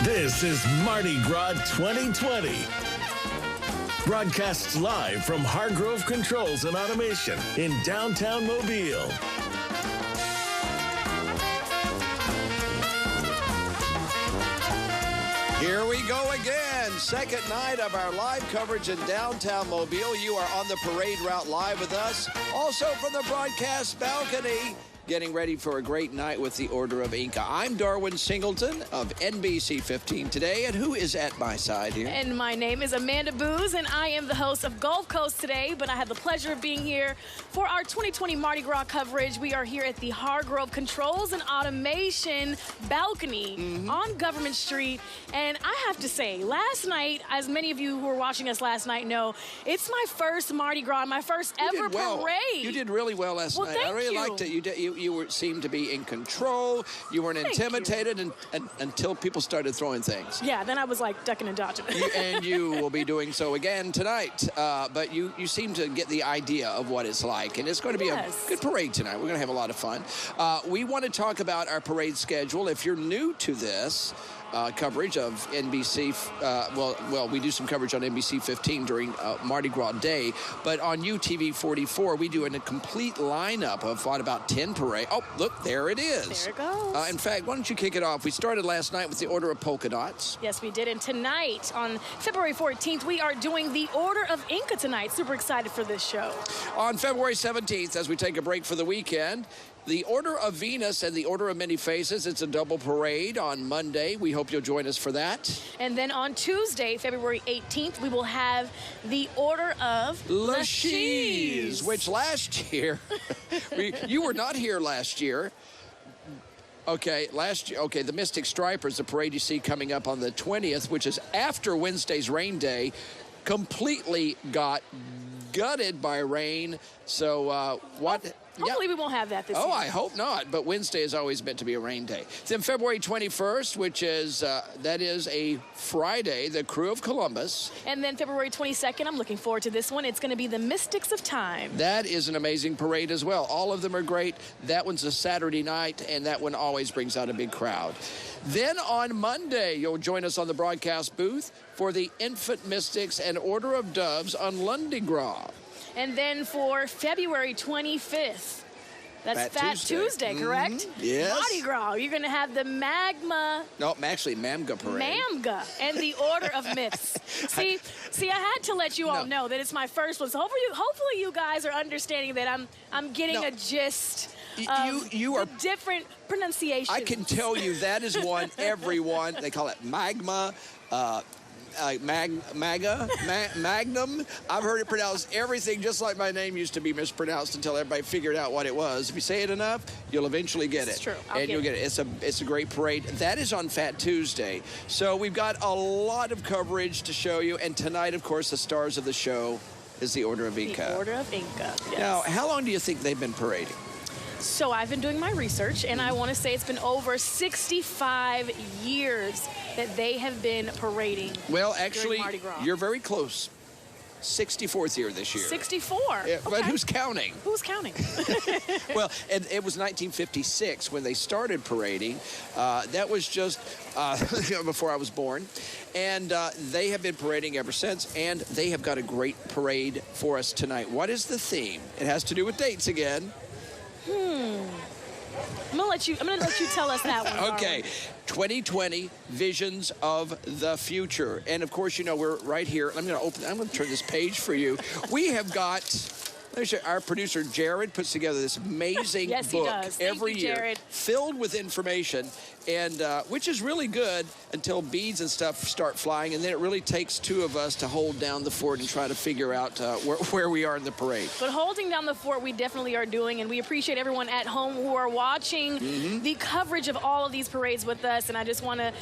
This is Mardi Gras 2020. Broadcasts live from Hargrove Controls and Automation in downtown Mobile. Here we go again. Second night of our live coverage in downtown Mobile. You are on the parade route live with us. Also from the broadcast balcony, getting ready for a great night with the Order of Inca. I'm Darwin Singleton of NBC 15 today, and who is at my side here? And my name is Amanda Booz, and I am the host of Gulf Coast today, but I have the pleasure of being here for our 2020 Mardi Gras coverage. We are here at the Hargrove Controls and Automation balcony on Government Street, and I have to say, last night, as many of you who were watching us last night know, it's my first Mardi Gras, my first ever parade. You did really well last night. I really liked it. You seemed to be in control. You weren't intimidated until people started throwing things. Yeah, then I was like ducking and dodging. And you will be doing so again tonight. But you seem to get the idea of what it's like. And it's going to be a good parade tonight. We're going to have a lot of fun. We want to talk about our parade schedule. If you're new to this, coverage of NBC. Well, we do some coverage on NBC 15 during Mardi Gras Day, but on UTV 44, we do a complete lineup of about 10 parades. Oh, look, there it is. There it goes. In fact, why don't you kick it off? We started last night with the Order of Polka Dots. Yes, we did. And tonight, on February 14th, we are doing the Order of Inca tonight. Super excited for this show. On February 17th, as we take a break for the weekend, the Order of Venus and the Order of Many Faces. It's a double parade on Monday. We hope you'll join us for that. And then on Tuesday, February 18th, we will have the Order of Lachise, which last year, you were not here last year. Okay, the Mystic Stripers, the parade you see coming up on the 20th, which is after Wednesday's rain day, completely got gutted by rain. So Hopefully we won't have that this year. Oh, I hope not. But Wednesday is always meant to be a rain day. Then February 21st, which is, that is a Friday, the Crew of Columbus. And then February 22nd, I'm looking forward to this one. It's going to be the Mystics of Time. That is an amazing parade as well. All of them are great. That one's a Saturday night, and that one always brings out a big crowd. Then on Monday, you'll join us on the broadcast booth for the Infant Mystics and Order of Doves on Lundi Gras. And then for February 25th, that's Fat Tuesday, correct? Yes. Mardi Gras. You're going to have the Magma. No, actually, Mamga parade. Mamga and the Order of Myths. See, I had to let you all know that it's my first one. So hopefully you guys are understanding that I'm getting a gist of you are different pronunciations. I can tell you that is one everyone. They call it Magma. Magnum. I've heard it pronounced everything just like my name used to be mispronounced until everybody figured out what it was. If you say it enough, you'll eventually get it. It's true. You'll get it. It's a great parade. That is on Fat Tuesday. So we've got a lot of coverage to show you. And tonight, of course, the stars of the show is the Order of Inca. The Order of Inca, yes. Now, how long do you think they've been parading? So I've been doing my research, and I want to say it's been over 65 years that they have been parading. Well, actually, Mardi Gras. You're very close. 64th year this year. 64? Yeah, okay. But who's counting? Who's counting? Well, and it was 1956 when they started parading. That was just before I was born. And they have been parading ever since, and they have got a great parade for us tonight. What is the theme? It has to do with dates again. I'm gonna let you tell us that one. Okay, 2020 Visions of the Future, and of course, you know we're right here. I'm going to turn this page for you. We have got. Let me show you, our producer Jared puts together this amazing yes, book he does. every Thank you, year, Jared. filled with information, and which is really good until beads and stuff start flying, and then it really takes two of us to hold down the fort and try to figure out where we are in the parade. But holding down the fort, we definitely are doing, and we appreciate everyone at home who are watching the coverage of all of these parades with us. And I just want to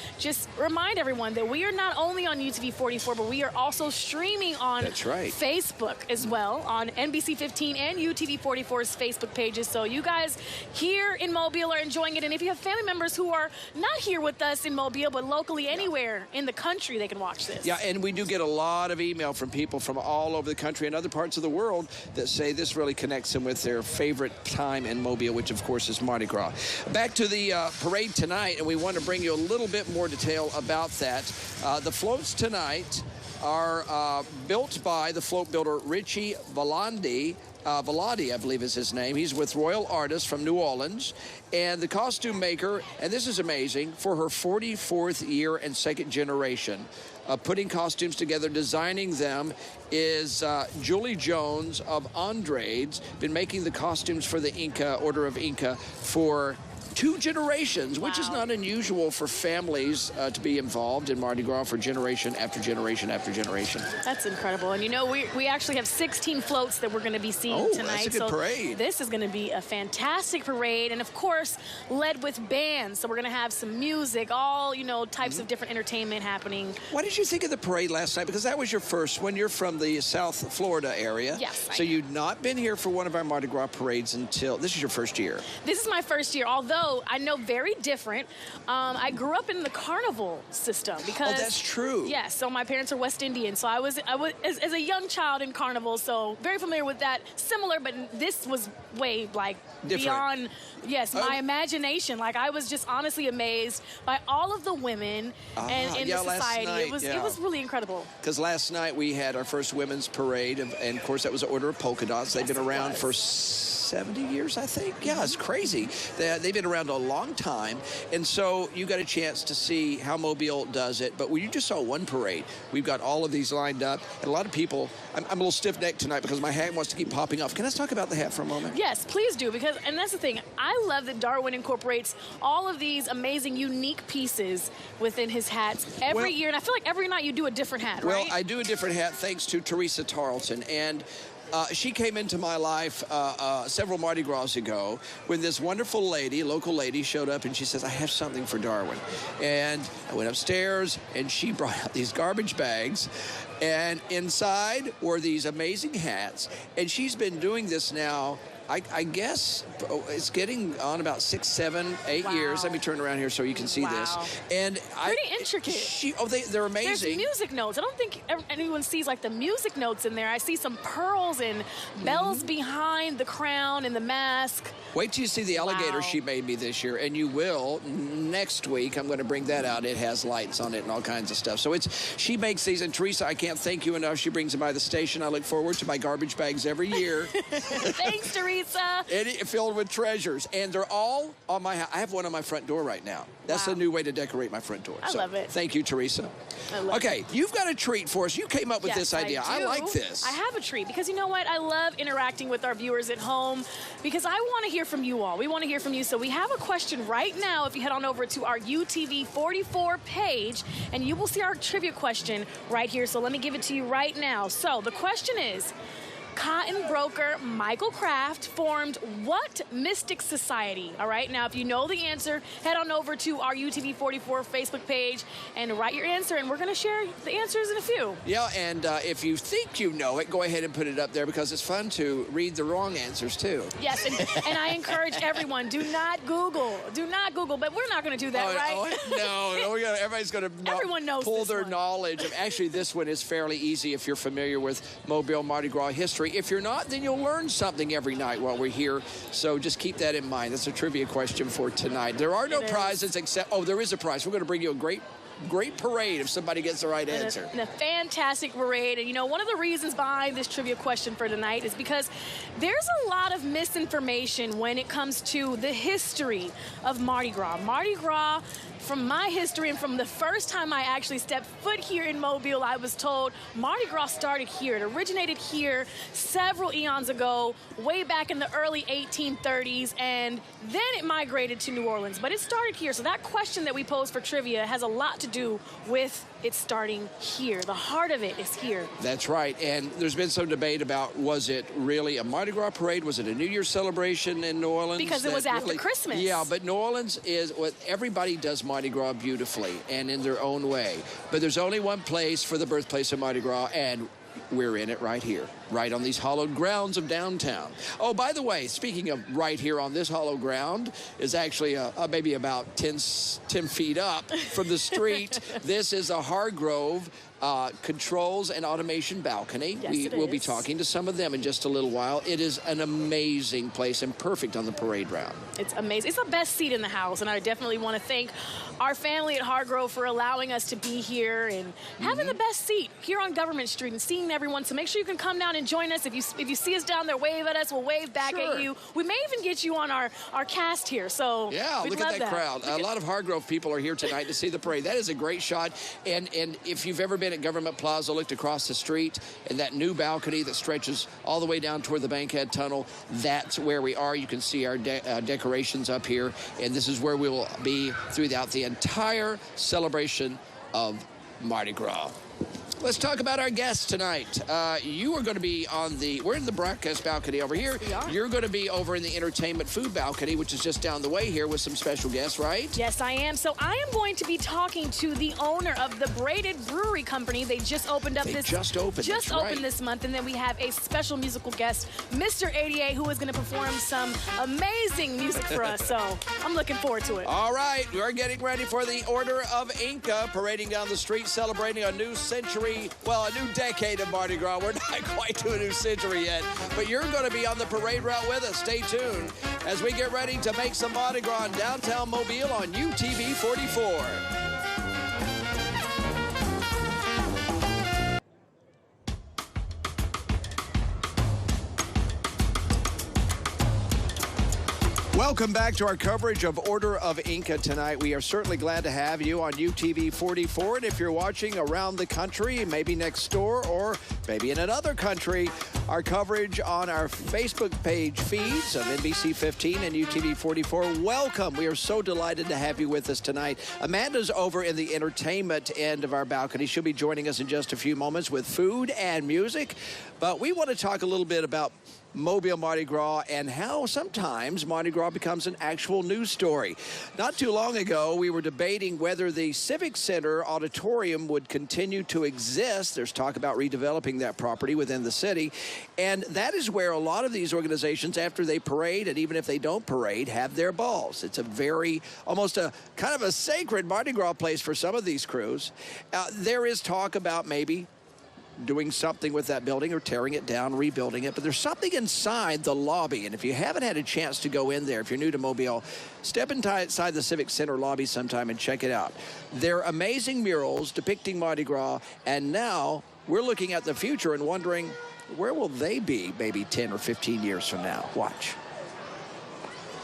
remind everyone that we are not only on UTV 44, but we are also streaming on Facebook as well, on NBC 15 and UTV 44's Facebook pages. So you guys here in Mobile are enjoying it. And if you have family members who are not here with us in Mobile, but locally anywhere in the country they can watch this. Yeah, and we do get a lot of email from people from all over the country and other parts of the world that say this really connects them with their favorite time in Mobile, which of course is Mardi Gras. Back to the parade tonight, and we want to bring you a little bit more detail about that. The floats tonight are built by the float builder Richie Valandi. Velati, I believe is his name. He's with Royal Artists from New Orleans. And the costume maker, and this is amazing, for her 44th year and second generation of putting costumes together, designing them, is Julie Jones of Andrades. Been making the costumes for the Inca, Order of Inca, for 2 generations, which is not unusual for families to be involved in Mardi Gras for generation after generation after generation. That's incredible. And you know, we actually have 16 floats that we're going to be seeing tonight. That's a good parade. This is going to be a fantastic parade, and of course, led with bands. So we're going to have some music, all, you know, types of different entertainment happening. What did you think of the parade last night? Because that was your first one. You're from the South Florida area. Yes. So you'd not been here for one of our Mardi Gras parades until, this is your first year. This is my first year, although I know very different. I grew up in the carnival system because... Oh, that's true. Yes, so my parents are West Indian, so I was as a young child in carnival, so very familiar with that. Similar, but this was way, like, different. Beyond, yes, my imagination. Like, I was just honestly amazed by all of the women and in the society. Night, it was really incredible. Because last night we had our first women's parade, and of course that was the Order of Polka Dots. They've been around for 70 years, I think. Yeah, it's crazy. They've been around a long time, and so you got a chance to see how Mobile does it. But when you just saw one parade, we've got all of these lined up, and a lot of people. I'm a little stiff-necked tonight because my hat wants to keep popping off. Can I talk about the hat for a moment? Yes, please do, because, and that's the thing, I love that Darwin incorporates all of these amazing, unique pieces within his hats every year, and I feel like every night you do a different hat, right? Well, I do a different hat thanks to Teresa Tarleton, and she came into my life several Mardi Gras ago when this wonderful lady, local lady, showed up and she says, I have something for Darwin. And I went upstairs and she brought out these garbage bags, and inside were these amazing hats. And she's been doing this now, I guess it's getting on about 6, 7, 8 years. Let me turn around here so you can see this. And pretty intricate. They're amazing. There's music notes. I don't think anyone sees like the music notes in there. I see some pearls and bells behind the crown and the mask. Wait till you see the alligator she made me this year, and you will. Next week, I'm going to bring that out. It has lights on it and all kinds of stuff. So she makes these, and Teresa, I can't thank you enough. She brings them by the station. I look forward to my garbage bags every year. Thanks, Teresa. Filled with treasures, and they're all on my house. I have one on my front door right now. That's a new way to decorate my front door. I love it. Thank you, Teresa. Okay, you've got a treat for us. You came up with this idea. I like this. I have a treat because you know what? I love interacting with our viewers at home because I want to hear from you all. We want to hear from you. So we have a question right now. If you head on over to our UTV 44 page, and you will see our trivia question right here. So let me give it to you right now. So the question is, cotton broker Michael Kraft formed what mystic society? All right, now if you know the answer, head on over to our UTV 44 Facebook page and write your answer, and we're going to share the answers in a few. Yeah, and if you think you know it, go ahead and put it up there because it's fun to read the wrong answers too. Yes, and I encourage everyone, do not Google, but we're not going to do that, right? No, everybody's going to Everyone knows pull this their one. knowledge. Actually, this one is fairly easy if you're familiar with Mobile Mardi Gras history. If you're not, then you'll learn something every night while we're here. So just keep that in mind. That's a trivia question for tonight. There are no prizes except, there is a prize. We're going to bring you a great parade if somebody gets the right answer. And a fantastic parade. And, you know, one of the reasons behind this trivia question for tonight is because there's a lot of misinformation when it comes to the history of Mardi Gras. Mardi Gras, from my history and from the first time I actually stepped foot here in Mobile, I was told Mardi Gras started here. It originated here several eons ago, way back in the early 1830s, and then it migrated to New Orleans. But it started here. So that question that we posed for trivia has a lot to do with it starting here. The heart of it is here. That's right. And there's been some debate about, was it really a Mardi Gras parade? Was it a New Year's celebration in New Orleans? Because it was after Christmas. Yeah, but New Orleans is what everybody does Mardi Gras beautifully and in their own way. But there's only one place for the birthplace of Mardi Gras, and we're in it right here. right on these hallowed grounds of downtown. Oh, by the way, speaking of right here on this hollow ground, is actually maybe about 10 feet up from the street. This is a Hargrove controls and automation balcony. Yes, we will be talking to some of them in just a little while. It is an amazing place and perfect on the parade route. It's amazing. It's the best seat in the house, and I definitely want to thank our family at Hargrove for allowing us to be here and having the best seat here on Government Street and seeing everyone. So make sure you can come down and join us. If you see us down there, wave at us. We'll wave back at you. We may even get you on our cast here. So yeah, look at that crowd. A lot of Hargrove people are here tonight to see the parade. That is a great shot. And if you've ever been at Government Plaza, looked across the street, and that new balcony that stretches all the way down toward the Bankhead Tunnel, that's where we are. You can see our decorations up here, and this is where we will be throughout the entire celebration of Mardi Gras. Let's talk about our guests tonight. You are going to be we're in the broadcast balcony over here. We are. You're going to be over in the entertainment food balcony, which is just down the way here with some special guests, right? Yes, I am. So I am going to be talking to the owner of the Braided Brewery Company. They just opened up just opened this month. And then we have a special musical guest, Mr. 88, who is going to perform some amazing music for us. So I'm looking forward to it. All right, we're getting ready for the Order of Inca parading down the street, celebrating a new century. Well, a new decade of Mardi Gras. We're not quite to a new century yet, but you're going to be on the parade route with us. Stay tuned as we get ready to make some Mardi Gras in downtown Mobile on UTV 44. Welcome back to our coverage of Order of Inca tonight. We are certainly glad to have you on UTV 44. And if you're watching around the country, maybe next door or maybe in another country, our coverage on our Facebook page feeds of NBC 15 and UTV 44. Welcome. We are so delighted to have you with us tonight. Amanda's over in the entertainment end of our balcony. She'll be joining us in just a few moments with food and music. But we want to talk a little bit about Mobile Mardi Gras and how sometimes Mardi Gras becomes an actual news story. Not too long ago, we were debating whether the Civic Center auditorium would continue to exist. There's talk about redeveloping that property within the city. And that is where a lot of these organizations, after they parade, and even if they don't parade, have their balls. It's almost a kind of a sacred Mardi Gras place for some of these crews. There is talk about maybe doing something with that building or tearing it down, rebuilding it. But there's something inside the lobby. And if you haven't had a chance to go in there, if you're new to Mobile, step inside the Civic Center lobby sometime and check it out. They're amazing murals depicting Mardi Gras. And now we're looking at the future and wondering, where will they be maybe 10 or 15 years from now? Watch.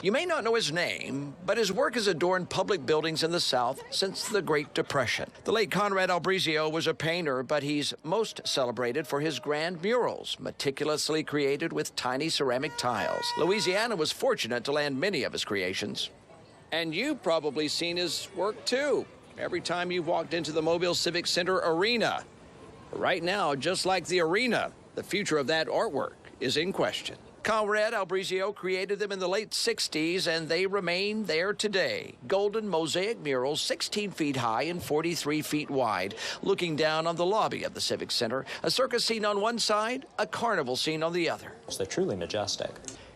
You may not know his name, but his work has adorned public buildings in the South since the Great Depression. The late Conrad Albrizio was a painter, but he's most celebrated for his grand murals, meticulously created with tiny ceramic tiles. Louisiana was fortunate to land many of his creations. And you've probably seen his work, too, every time you've walked into the Mobile Civic Center arena. Right now, just like the arena, the future of that artwork is in question. Conrad Albrizio created them in the late 60s, and they remain there today. Golden mosaic murals, 16 feet high and 43 feet wide, looking down on the lobby of the Civic Center. A circus scene on one side, a carnival scene on the other. They're truly majestic.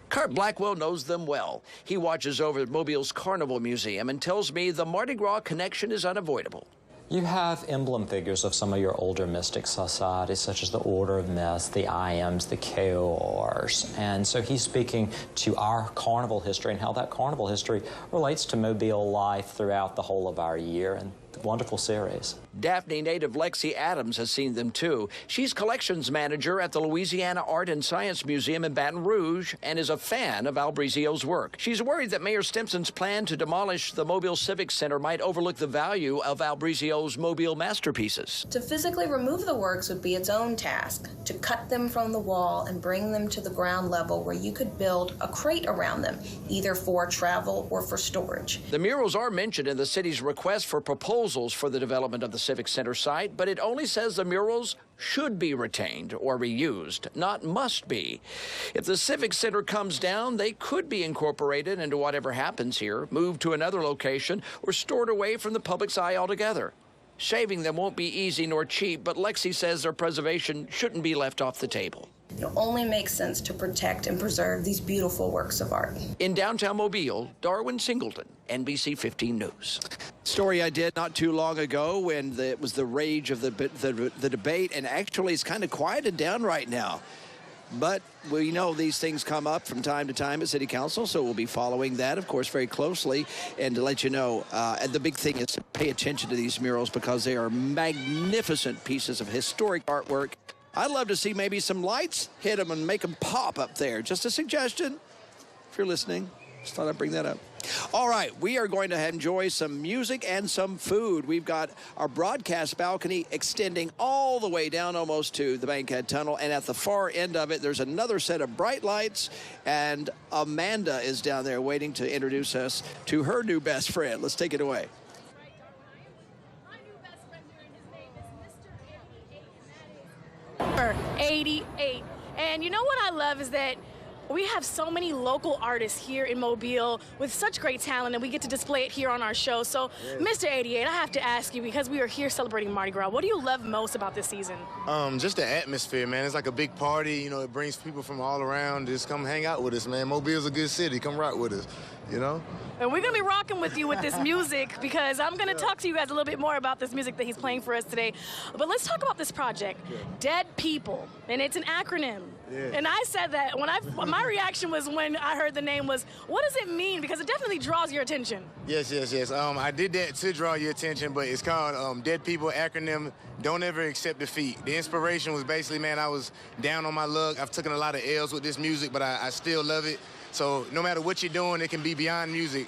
Curt Blackwell knows them well. He watches over at Mobile's Carnival Museum and tells me the Mardi Gras connection is unavoidable. You have emblem figures of some of your older mystic societies, such as the Order of Mist, the Iams, the KORs. And so he's speaking to our carnival history and how that carnival history relates to Mobile life throughout the whole of our year. And wonderful series. Daphne native Lexi Adams has seen them too. She's collections manager at the Louisiana Art and Science Museum in Baton Rouge and is a fan of Albrizio's work. She's worried that Mayor Stimpson's plan to demolish the Mobile Civic Center might overlook the value of Albrizio's Mobile masterpieces. To physically remove the works would be its own task. To cut them from the wall and bring them to the ground level where you could build a crate around them, either for travel or for storage. The murals are mentioned in the city's request for proposals for the development of the Civic Center site, but it only says the murals should be retained or reused, not must be. If the Civic Center comes down, they could be incorporated into whatever happens here, moved to another location, or stored away from the public's eye altogether. Saving them won't be easy nor cheap, but Lexi says their preservation shouldn't be left off the table. It only makes sense to protect and preserve these beautiful works of art. In downtown Mobile, Darwin Singleton, NBC 15 News. Story I did not too long ago when it was the rage of the debate, and actually it's kind of quieted down right now. But we know these things come up from time to time at City Council, so we'll be following that, of course, very closely. And to let you know, and the big thing is to pay attention to these murals because they are magnificent pieces of historic artwork. I'd love to see maybe some lights hit them and make them pop up there. Just a suggestion, if you're listening. Just thought I'd bring that up. All right, we are going to enjoy some music and some food. We've got our broadcast balcony extending all the way down almost to the Bankhead Tunnel, and at the far end of it, there's another set of bright lights, and Amanda is down there waiting to introduce us to her new best friend. Let's take it away. My new best friend here, and his name is Mr. 88. And you know what I love is that we have so many local artists here in Mobile with such great talent, and we get to display it here on our show. So, Mr. 88, I have to ask you, because we are here celebrating Mardi Gras, what do you love most about this season? Just the atmosphere, man. It's like a big party. You know, it brings people from all around. Just come hang out with us, man. Mobile's a good city. Come rock with us, you know? And we're going to be rocking with you with this music because I'm going to talk to you guys a little bit more about this music that he's playing for us today. But let's talk about this project, Dead People, and it's an acronym. And I said that when my reaction was when I heard the name was, what does it mean? Because it definitely draws your attention. Yes. I did that to draw your attention, but it's called Dead People acronym, Don't Ever Accept Defeat. The inspiration was basically, man, I was down on my luck. I've taken a lot of L's with this music, but I still love it. So no matter what you're doing, it can be beyond music.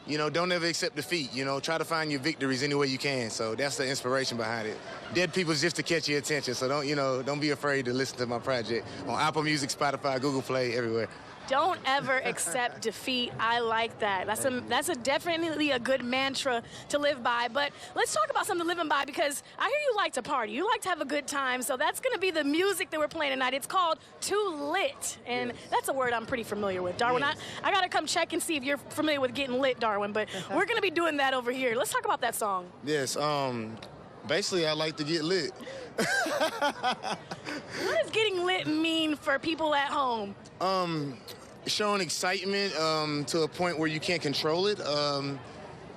You know, don't ever accept defeat. You know, try to find your victories any way you can. So that's the inspiration behind it. Dead People's just to catch your attention. So don't be afraid to listen to my project on Apple Music, Spotify, Google Play, everywhere. Don't ever accept defeat. I like that. That's definitely a good mantra to live by. But let's talk about something to live by, because I hear you like to party. You like to have a good time. So that's going to be the music that we're playing tonight. It's called Too Lit. And that's a word I'm pretty familiar with. Darwin, I got to come check and see if you're familiar with getting lit, Darwin. But we're going to be doing that over here. Let's talk about that song. Yes. Basically, I like to get lit. What does getting lit mean for people at home? Showing excitement to a point where you can't control it.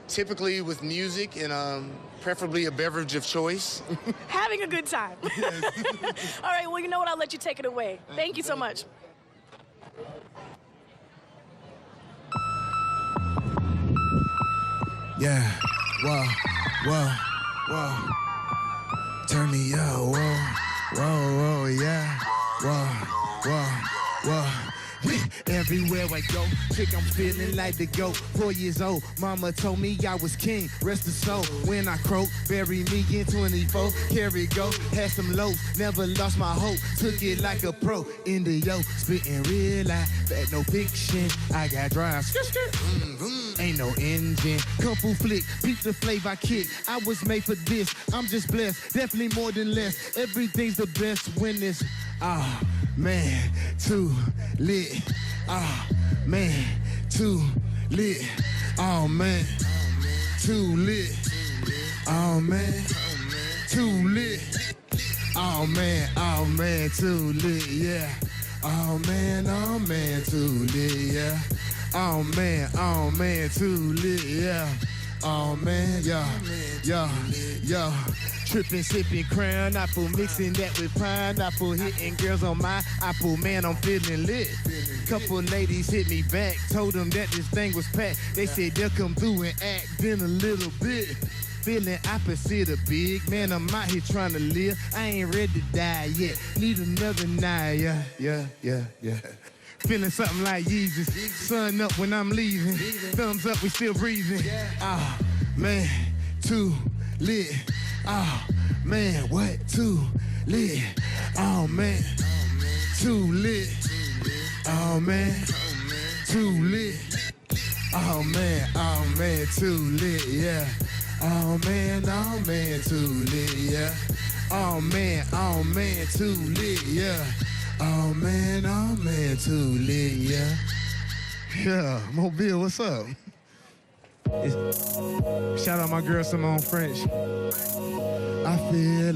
Typically with music and preferably a beverage of choice. Having a good time. All right, well, you know what? I'll let you take it away. Thank you so much. Yeah, whoa. Turn me up, whoa, yeah. Whoa. Everywhere I go, chick, I'm feeling like the GOAT. 4 years old, mama told me I was king, rest the soul. When I croak, bury me in 24. Carry go, had some lows, never lost my hope. Took it like a pro, in the yo, spitting real life, that no fiction. I got drive, ain't no engine. Couple flick, peep the flavor I kick. I was made for this, I'm just blessed, definitely more than less. Everything's the best when it's, man, too lit. Man, too lit. Oh man, too lit. Oh man, too lit. Oh man, too lit. Yeah. Oh man, too lit. Yeah. Oh man, too lit. Yeah. Oh man, yo. Trippin', sippin', crown apple, mixing that with pineapple, hitting girls on my apple, man, I'm feeling lit. Couple ladies hit me back, told them that this thing was packed. They said they'll come through and act in a little bit. Feeling opposite of big, man, I'm out here trying to live. I ain't ready to die yet, need another night, yeah. Feeling something like Jesus, sun up when I'm leaving, thumbs up, we still breathing. Man, too lit. Oh man, what? Too lit. Oh man, too lit. Oh man, too lit. Oh man, too lit. Yeah. Oh man, too lit. Yeah. Oh man, too lit. Yeah. Oh man, too lit. Yeah. Yeah, Mobile, what's up? Shout out my girl Simone French. I feel.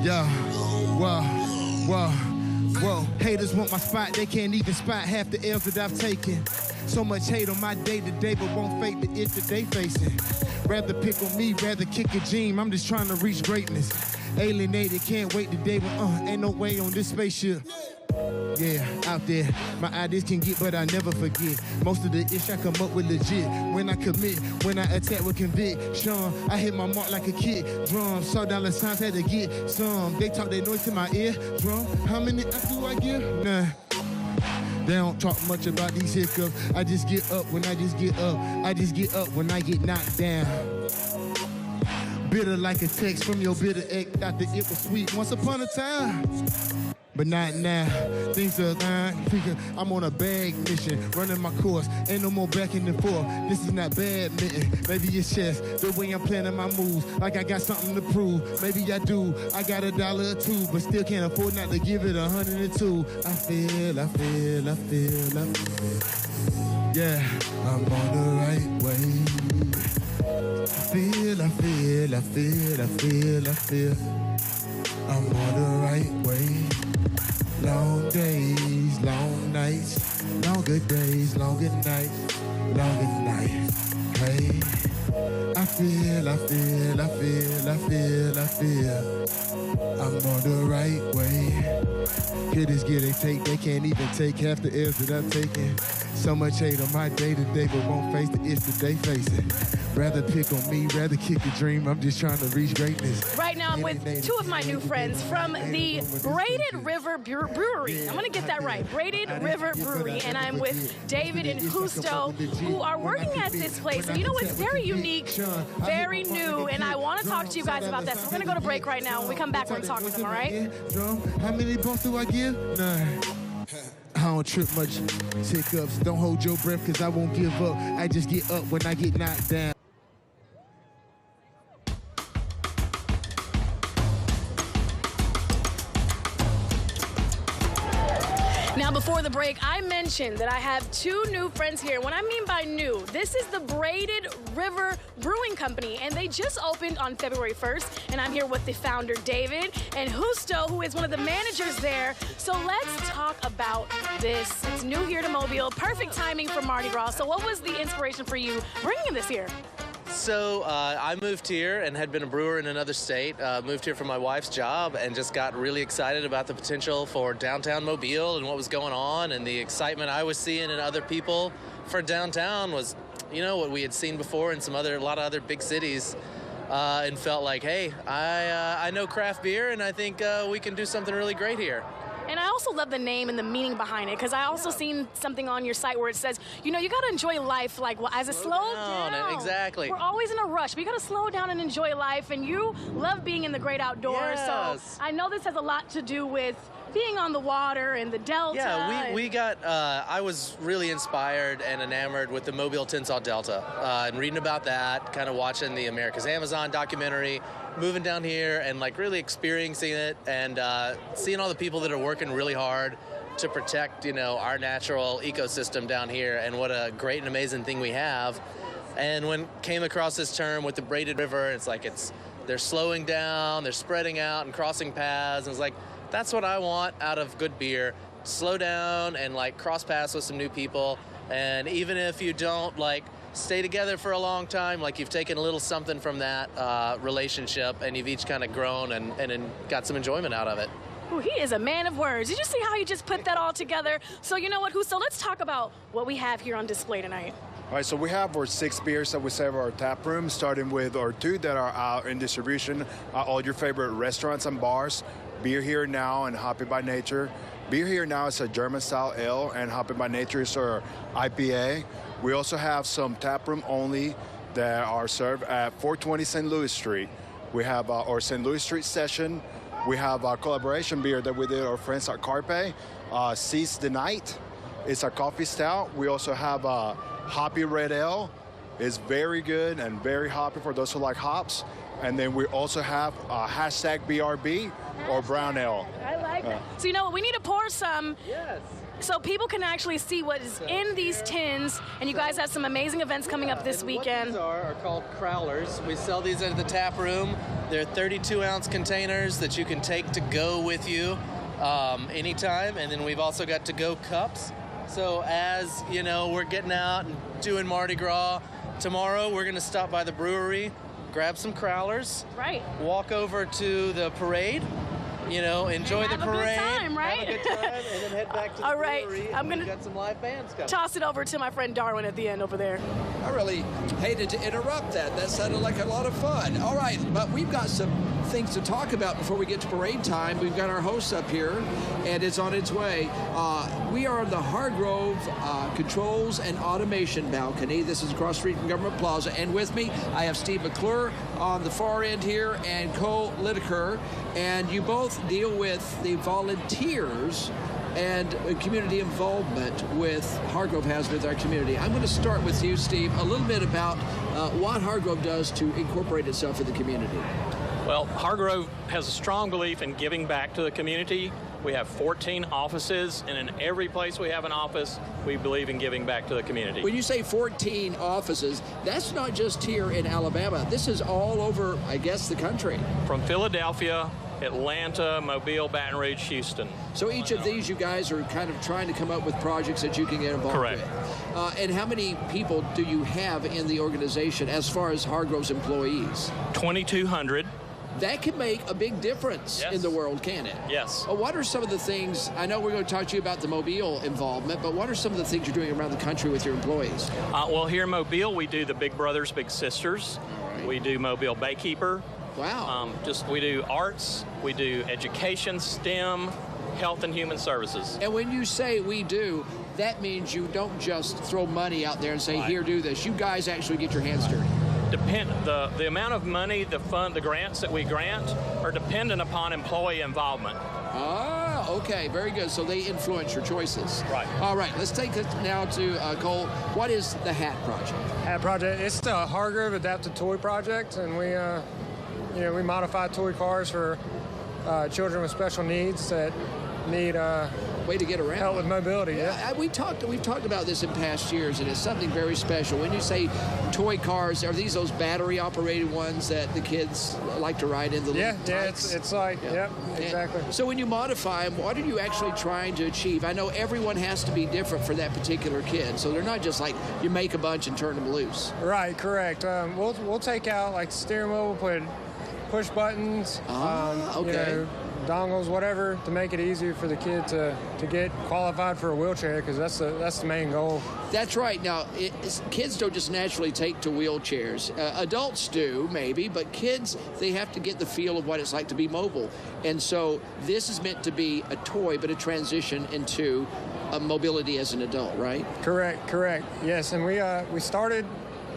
Yeah, whoa. Haters want my spot, they can't even spot half the L's that I've taken. So much hate on my day-to-day, but won't fake the itch that they facing. Rather pick on me, rather kick a dream, I'm just trying to reach greatness. Alienated, can't wait the day when, ain't no way on this spaceship. Yeah, out there, my ideas can get, but I never forget. Most of the ish I come up with legit. When I commit, when I attack with conviction, I hit my mark like a kid. Drum, saw dollar signs, had to get some. They talk their noise to my ear. Drum, how many ups do I give? Nah. They don't talk much about these hiccups. I just get up when I just get up. I just get up when I get knocked down. Bitter like a text from your bitter ex. Thought that it was sweet once upon a time. But not now. Things are freaking. I'm on a bag mission, running my course. Ain't no more backing and forth. This is not badminton. Maybe it's chess. The way I'm planning my moves, like I got something to prove. Maybe I do. I got $1 or two, but still can't afford not to give it 102. I feel. Yeah, I'm on the right way. I feel. I'm on the right way. Long days, long nights, longer days, longer nights, longer nights. Hey, I feel. I'm on the right way. Hitters get they take, they can't even take half the L's that I'm taking. So much hate on my day-to-day, but won't face the itch that they facing. Rather pick on me, rather kick a dream. I'm just trying to reach greatness. Right now, I'm with two of my new friends from the Braided River Brewery. I'm going to get that right. Braided River Brewery. And I'm with David and Justo, who are working at this place. And you know what's very unique, very new, and I want to talk to you guys about that. So we're going to go to break right now. When we come back, we're going to talk with them, all right? How many bumps do I give? None. I don't trip much. Hiccups. Don't hold your breath, because I won't give up. I just get up when I get knocked down. Now, before the break, I mentioned that I have two new friends here. What I mean by new, this is the Braided River Brewing Company, and they just opened on February 1st, and I'm here with the founder, David, and Justo, who is one of the managers there. So let's talk about this. It's new here to Mobile. Perfect timing for Mardi Gras. So what was the inspiration for you bringing this here? So I moved here and had been a brewer in another state, moved here for my wife's job, and just got really excited about the potential for downtown Mobile and what was going on, and the excitement I was seeing in other people for downtown was, you know, what we had seen before in a lot of other big cities, and felt like, hey, I know craft beer, and I think we can do something really great here. And I also love the name and the meaning behind it, because I also seen something on your site where it says, you know, you got to enjoy life, like, well, as it slows down. Exactly. We're always in a rush, but you got to slow down and enjoy life, and you love being in the great outdoors. Yes. So I know this has a lot to do with being on the water and the Delta. Yeah, we got, I was really inspired and enamored with the Mobile Tensas Delta, and reading about that, kind of watching the America's Amazon documentary, moving down here and like really experiencing it, and seeing all the people that are working really hard to protect, you know, our natural ecosystem down here, and what a great and amazing thing we have. And when came across this term with the Braided River, it's like they're slowing down, they're spreading out and crossing paths, and it's like, that's what I want out of good beer. Slow down and like cross paths with some new people. And even if you don't like stay together for a long time, like you've taken a little something from that relationship, and you've each kind of grown and got some enjoyment out of it. Ooh, he is a man of words. Did you see how he just put that all together? So you know what, Justo, let's talk about what we have here on display tonight. All right, so we have our 6 beers that we serve our tap room, starting with our 2 that are out in distribution at all your favorite restaurants and bars. Beer Here Now and Happy by Nature. Beer Here Now is a German-style ale, and Happy by Nature is our IPA. We also have some taproom only that are served at 420 St. Louis Street. We have our St. Louis Street session. We have a collaboration beer that we did with our friends at Carpe, Seize the Night. It's a coffee stout. We also have a Hoppy Red Ale. It's very good and very hoppy for those who like hops. And then we also have #BRB or brown ale. I like that. So you know what, we need to pour some. Yes. So people can actually see what is in these tins, and you guys have some amazing events coming up this weekend. What these are called crowlers. We sell these at the tap room. They're 32-ounce containers that you can take to go with you anytime, and then we've also got to-go cups. So as, you know, we're getting out and doing Mardi Gras, tomorrow we're going to stop by the brewery, grab some crowlers, right? Walk over to the parade, you know, enjoy the parade, have a good time, right? Have a good time, and then head back to the brewery. I'm gonna got some live bands coming. Toss it over to my friend Darwin at the end over there. I really hated to interrupt that. That sounded like a lot of fun. All right, but we've got some things to talk about before we get to parade time. We've got our host up here, and it's on its way. We are on the Hargrove Controls and Automation balcony. This is across the street from Government Plaza, and with me, I have Steve McClure on the far end here, and Cole Lideker, and you both deal with the volunteers and community involvement with Hargrove has with our community. I'm going to start with you, Steve, a little bit about what Hargrove does to incorporate itself in the community. Well, Hargrove has a strong belief in giving back to the community. We have 14 offices, and in every place we have an office, we believe in giving back to the community. When you say 14 offices, that's not just here in Alabama. This is all over, I guess, the country. From Philadelphia, Atlanta, Mobile, Baton Rouge, Houston. So each of these, you guys are kind of trying to come up with projects that you can get involved Correct. with. And how many people do you have in the organization as far as Hargrove's employees? 2,200. That can make a big difference in the world, can it? Yes. What are some of the things, I know we're going to talk to you about the Mobile involvement, but what are some of the things you're doing around the country with your employees? Well, here in Mobile, we do the Big Brothers, Big Sisters. Right. We do Mobile Baykeeper. Wow. We do arts, we do education, STEM, health and human services. And when you say we do, that means you don't just throw money out there and say, here, do this. You guys actually get your hands dirty. The amount of money, the grants that we grant are dependent upon employee involvement. Ah, okay, very good. So they influence your choices. Right. All right, let's take it now to Cole. What is the Hat Project? Hat Project, it's the Hargrove Adapted Toy Project, and we modify toy cars for children with special needs that need way to get around, help with mobility. Yeah, we've talked about this in past years, and it's something very special. When you say toy cars, are these those battery operated ones that the kids like to ride in? It's like exactly. So when you modify them, what are you actually trying to achieve? I know everyone has to be different for that particular kid, so they're not just like you make a bunch and turn them loose. Right, correct. We'll take out like the steering wheel, we'll put push buttons, dongles, whatever, to make it easier for the kid to get qualified for a wheelchair, because that's the main goal. That's right. Now, kids don't just naturally take to wheelchairs. Adults do, maybe, but kids, they have to get the feel of what it's like to be mobile. And so this is meant to be a toy, but a transition into mobility as an adult, right? Correct. Yes, and we started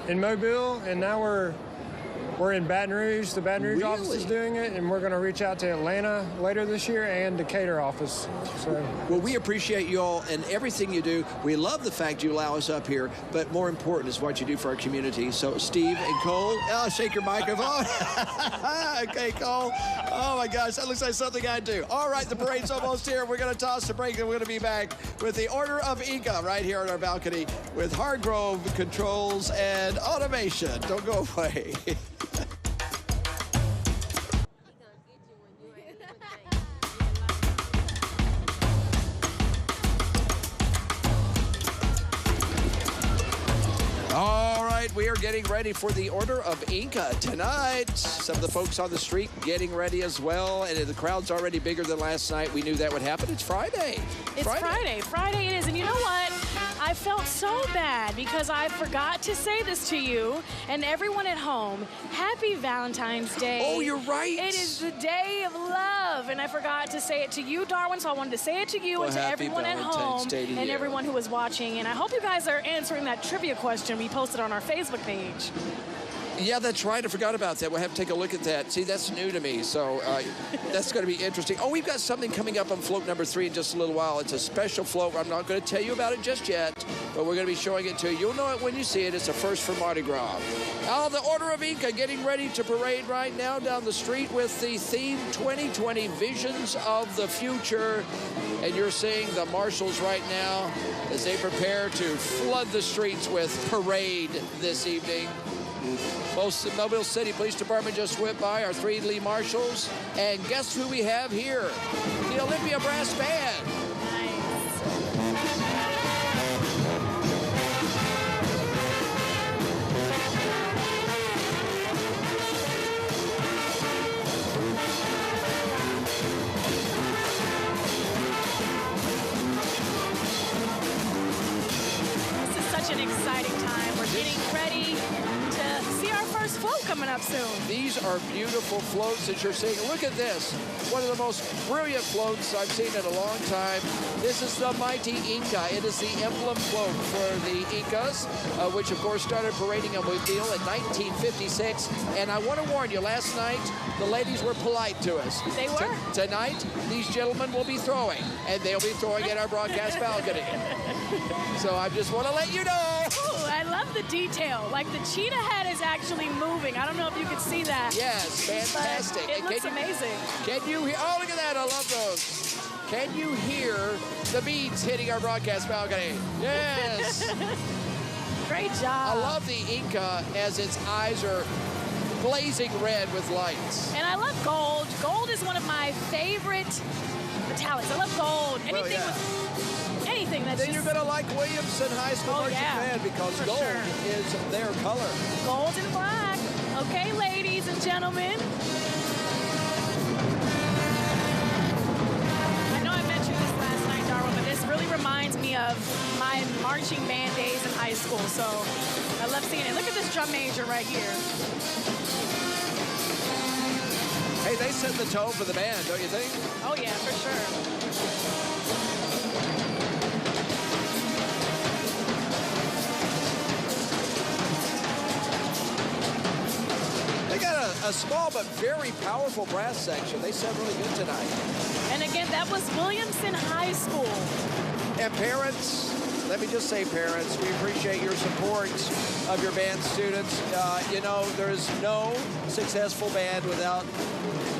in Mobile, and now we're in Baton Rouge. The Baton Rouge office is doing it, and we're going to reach out to Atlanta later this year and Decatur office. Well, we appreciate you all and everything you do. We love the fact you allow us up here, but more important is what you do for our community. So, Steve and Cole, shake your microphone. Okay, Cole. Oh, my gosh, that looks like something I do. All right, the parade's almost here. We're going to toss the break, and we're going to be back with the Order of Inca right here on our balcony with Hargrove Controls and Automation. Don't go away. All right, we are getting ready for the Order of Inca tonight. Some of the folks on the street getting ready as well, and the crowd's already bigger than last night. We knew that would happen. It's Friday. Friday it is. And you know what? I felt so bad because I forgot to say this to you and everyone at home. Happy Valentine's Day. Oh, you're right. It is the day of love, and I forgot to say it to you, Darwin, so I wanted to say it to you and to everyone at home and everyone who was watching. And I hope you guys are answering that trivia question we posted on our Facebook page. Yeah, that's right. I forgot about that. We'll have to take a look at that. See, that's new to me, so that's going to be interesting. Oh, we've got something coming up on float number 3 in just a little while. It's a special float. I'm not going to tell you about it just yet, but we're going to be showing it to you. You'll know it when you see it. It's a first for Mardi Gras. The Order of Inca getting ready to parade right now down the street with the theme 2020 Visions of the Future. And you're seeing the marshals right now as they prepare to flood the streets with parade this evening. Most of the Mobile City Police Department just went by, our 3 Lee Marshals. And guess who we have here? The Olympia Brass Band. This is such an exciting time. We're getting ready to see our first float coming up soon. These are beautiful floats that you're seeing. Look at this. One of the most brilliant floats I've seen in a long time. This is the Mighty Inca. It is the emblem float for the Incas, which of course started parading on Mobile in 1956. And I want to warn you, last night, the ladies were polite to us. They were? Tonight, these gentlemen will be throwing, and they'll be throwing at our broadcast balcony. So I just want to let you know. Ooh, I love the detail. Like the cheetah head is actually moving. I don't know if you can see that. Yes, fantastic. But it looks amazing. Can you hear? Oh, look at that. I love those. Can you hear the beats hitting our broadcast balcony? Yes. Great job. I love the Inca as its eyes are blazing red with lights. And I love gold. Gold is one of my favorite metallics. I love gold. Anything that's Then you're going to like Williamson High School Marching Band because for gold sure. is their color. Gold and black. Okay, ladies and gentlemen. I know I mentioned this last night, Darwin, but this really reminds me of my marching band days in high school. So I love seeing it. Look at this drum major right here. Hey, they set the tone for the band, don't you think? Oh, yeah, for sure. They got a small but very powerful brass section. They sound really good tonight. And again, that was Williamson High School. And parents, let me just say, parents, we appreciate your support of your band students. You know, there's no successful band without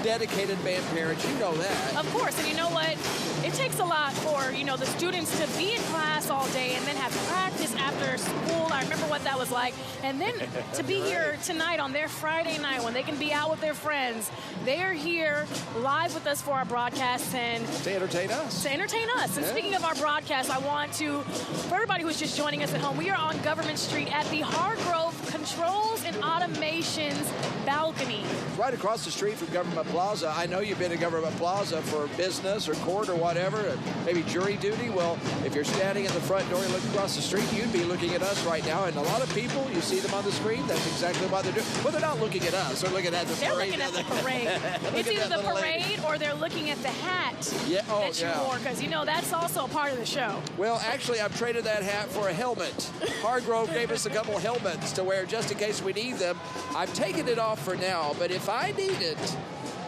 dedicated band parents. You know that. Of course, and you know what? It takes a lot for, you know, the students to be in class all day and then have practice after school. I remember what that was like. And then to be here tonight on their Friday night when they can be out with their friends. They are here live with us for our broadcast and to entertain us. To entertain us. And speaking of our broadcast, I want to, for everybody who's just joining us at home, we are on Government Street at the Hargrove Controls and Automations balcony. Right across the street from Government Plaza. I know you've been to Government Plaza for business or court or whatever, maybe jury duty. Well, if you're standing in the front door and looking across the street, you'd be looking at us right now. And a lot of people, you see them on the screen, that's exactly what they're doing. Well, they're not looking at us. They're looking at the They're parade. looking at the parade. It's either the parade or they're looking at the hat that you wore, because, you know, that's also a part of the show. Well, actually, I've traded that hat for a helmet. Hargrove gave us a couple helmets to wear just in case we need them. I've taken it off for now, but if I need it,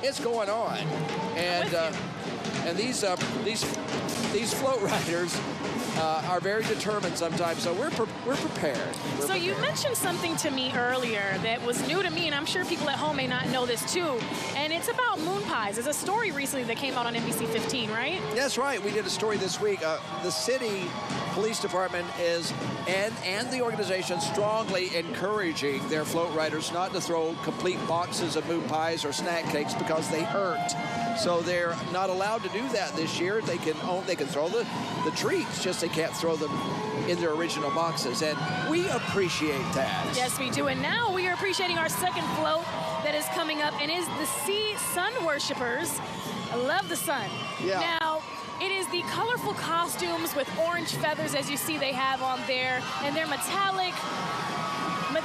it's going on. And these float riders are very determined sometimes, so we're prepared. So you mentioned something to me earlier that was new to me, and I'm sure people at home may not know this too, and it's about moon pies. There's a story recently that came out on NBC 15, right? That's right. We did a story this week. The city police department is, and the organization strongly encouraging their float riders not to throw complete boxes of moon pies or snack cakes because they hurt. So they're not allowed to do that this year. They can throw the treats, just they can't throw them in their original boxes. And we appreciate that. Yes, we do. And now we are appreciating our second float that is coming up, and is the Sea Sun Worshippers. I love the sun. Yeah. Now, it is the colorful costumes with orange feathers, as you see they have on there, and they're metallic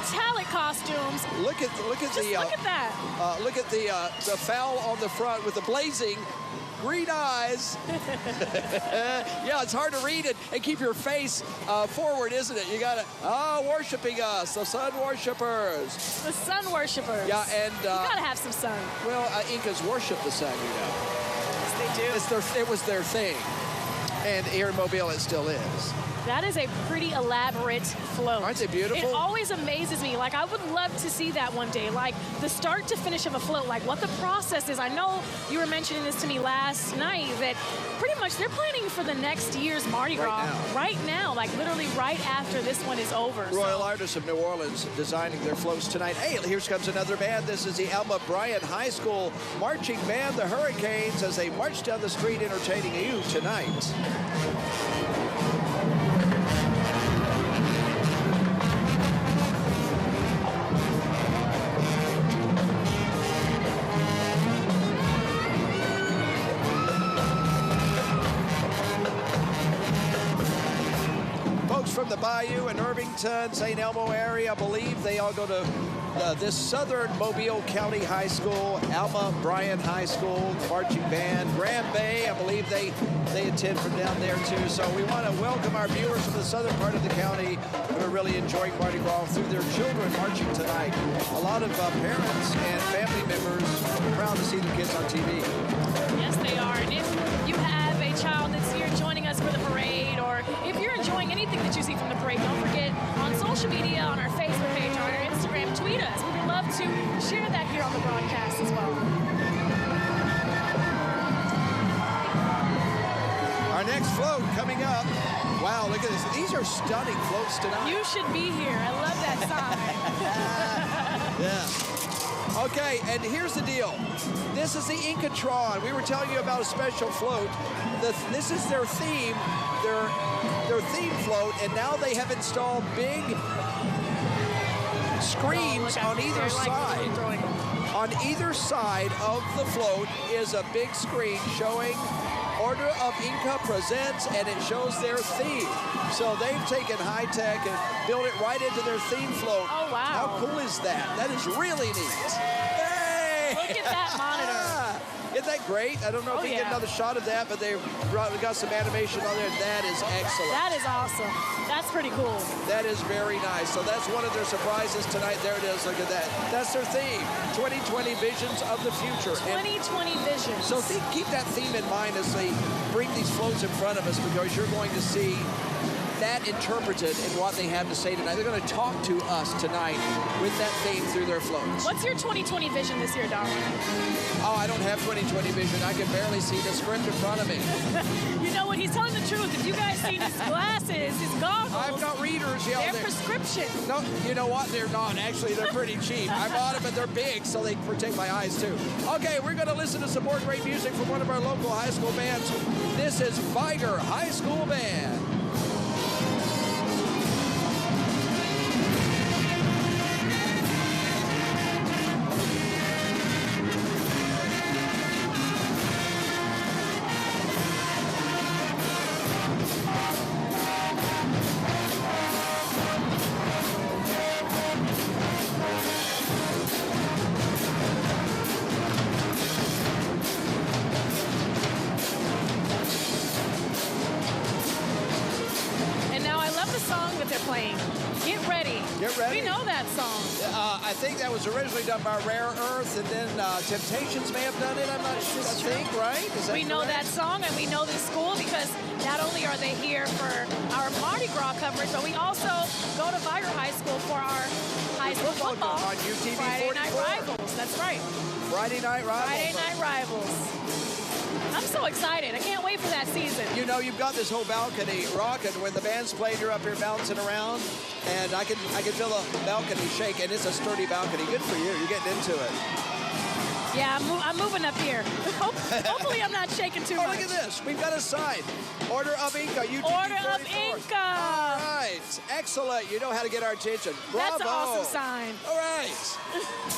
metallic costumes. Look at Look at that. Look at the fowl on the front with the blazing green eyes. Yeah, it's hard to read it and keep your face forward, isn't it? You got to, worshiping us, the sun worshipers. The sun worshipers. Yeah, and you got to have some sun. Well, Incas worship the sun, you know. Yes, they do. It was their thing. And here in Mobile, it still is. That is a pretty elaborate float. Aren't they beautiful? It always amazes me. Like, I would love to see that one day. Like, the start to finish of a float, like what the process is. I know you were mentioning this to me last night, that pretty much they're planning for the next year's Mardi Gras right now, like literally right after this one is over. Royal Artists of New Orleans designing their floats tonight. Hey, here comes another band. This is the Alma Bryant High School marching band, the Hurricanes, as they march down the street entertaining you tonight. From the Bayou and Irvington, St. Elmo area, I believe they all go to this Southern Mobile County High School, Alma Bryant High School, the marching band, Grand Bay, I believe they attend from down there too. So we want to welcome our viewers from the southern part of the county who are really enjoying Mardi Gras through their children marching tonight. A lot of parents and family members are proud to see their kids on TV. Yes, they are. And if you have a child that's here joining us for the parade, or if you're enjoying anything that you see from the parade, don't forget on social media, on our Facebook page, on our Instagram, tweet us. We would love to share that here on the broadcast as well. Our next float coming up. Wow, look at this. These are stunning floats tonight. You should be here. I love that sign. Yeah. Okay, and here's the deal. This is the Incatron. We were telling you about a special float. This is their theme, their theme float, and now they have installed big screens on either side. On either side of the float is a big screen showing Order of Inca Presents, and it shows their theme. So they've taken high tech and built it right into their theme float. Oh, wow. How cool is that? That is really neat. Hey! Look at that monitor. Isn't that great? I don't know if we get another shot of that, but they've got some animation on there. That is excellent. That is awesome. That's pretty cool. That is very nice. So that's one of their surprises tonight. There it is. Look at that. That's their theme. 2020 Visions of the Future. 2020 Visions. So keep that theme in mind as they bring these floats in front of us, because you're going to see that interpreted in what they have to say tonight. They're going to talk to us tonight with that theme through their floats. What's your 2020 vision this year, Darwin? Oh, I don't have 2020 vision. I can barely see the script in front of me. You know what? He's telling the truth. If you guys see his glasses, his goggles, I've got readers. Yeah, they're prescription. No, you know what? They're not. Actually, they're pretty cheap. I bought them, but they're big, so they protect my eyes too. Okay, we're going to listen to some more great music from one of our local high school bands. This is Viger High School Band. We know that song. I think that was originally done by Rare Earth, and then Temptations may have done it. I'm not sure. I think, right? Is that we know that song, and we know this school because not only are they here for our Mardi Gras coverage, but we also go to Viger High School for our high school football on UTV Friday 44. Night Rivals. That's right. Friday Night Rivals. Friday Night Rivals. I'm so excited. I can't wait for that season. You know, you've got this whole balcony rocking. When the band's playing, you're up here bouncing around, and I can feel the balcony shake, and it's a sturdy balcony. Good for you. You're getting into it. Yeah, I'm moving up here. Hopefully I'm not shaking too much. Oh, look at this. We've got a sign. Order of Inca. Order of Inca. All right. Excellent. You know how to get our attention. Bravo. That's an awesome sign. All right.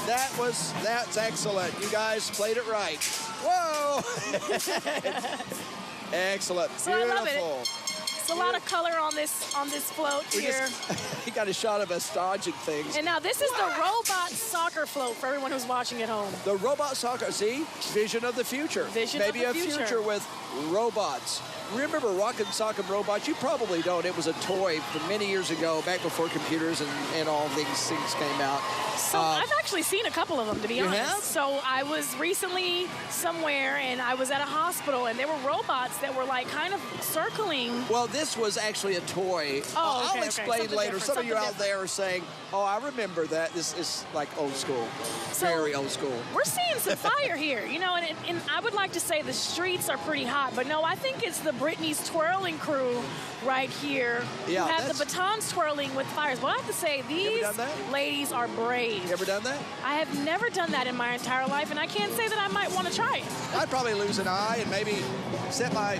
That's excellent. You guys played it right. Whoa. Excellent. So beautiful. I love it. It's a lot of color on this float here. he got a shot of us dodging things. And now this is the robot soccer float for everyone who's watching at home. The robot soccer, see? Vision of the future. Maybe of the future. A future with robots. Remember Rock'em Sock'em Robots? You probably don't. It was a toy from many years ago, back before computers and all these things came out. So I've actually seen a couple of them, to be honest. Have? So I was recently somewhere, and I was at a hospital, and there were robots that were like kind of circling. Well, this was actually a toy. Oh, okay, I'll explain Something later. different, Some of you out different. there are saying, oh, I remember that. This is like old school. Very old school. We're seeing some fire here, you know, and I would like to say the streets are pretty hot, but no, I think it's the Britney's twirling crew right here who have the batons twirling with fires. But I have to say, these ladies are brave. You ever done that? I have never done that in my entire life, and I can't say that I might want to try it. I'd probably lose an eye and maybe set my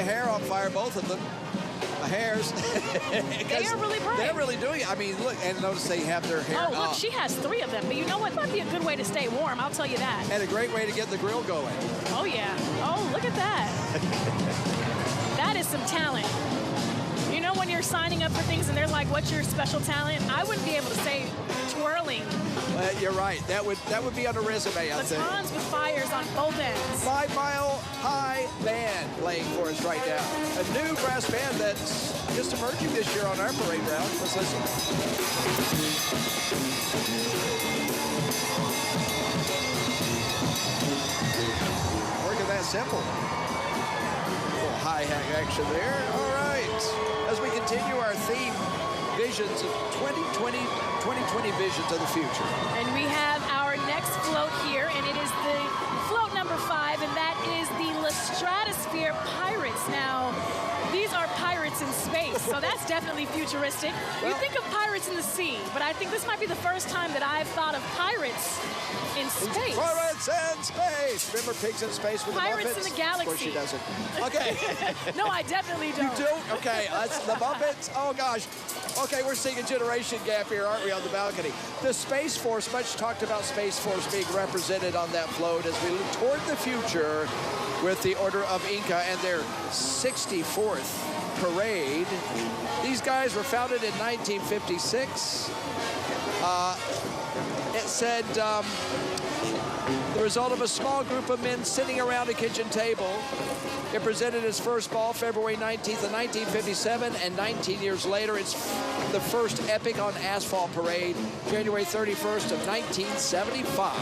hair on fire, both of them. My hairs. They are really brave. They're really doing it. I mean, look, and notice they have their hair Oh, look, up. she has 3 of them. But you know what? Might be a good way to stay warm, I'll tell you that. And a great way to get the grill going. Oh, yeah. Oh, look at that. That is some talent. You know when you're signing up for things and they're like, what's your special talent? I wouldn't be able to say twirling. You're right. That would be on a resume, I think. Batons with fires on both ends. 5 Mile High Band playing for us right now. A new brass band that's just emerging this year on our parade route. Let's listen. Working that simple. A little hi-hat action there. All right. As we continue our theme, visions of 2020 visions of the future. And we have our next float here, and it is the float number 5, and that is the La Stratosphere Pirates. Now, these are pirates in space, so that's definitely futuristic. You think of pirates in the sea, but I think this might be the first time that I've thought of pirates in space. Pirates in space. Remember Pigs in Space with Pirates the Muppets? in the Galaxy. Of course she doesn't. Okay. No, I definitely don't. You don't? Okay. That's the Muppets. Oh, gosh. Okay, we're seeing a generation gap here, aren't we, on the balcony? The Space Force, much talked about Space Force being represented on that float as we look toward the future with the Order of Inca and their 64th parade. These guys were founded in 1956. It said the result of a small group of men sitting around a kitchen table. It presented its first ball February 19th of 1957, and 19 years later, it's the first epic on asphalt parade, January 31st of 1975.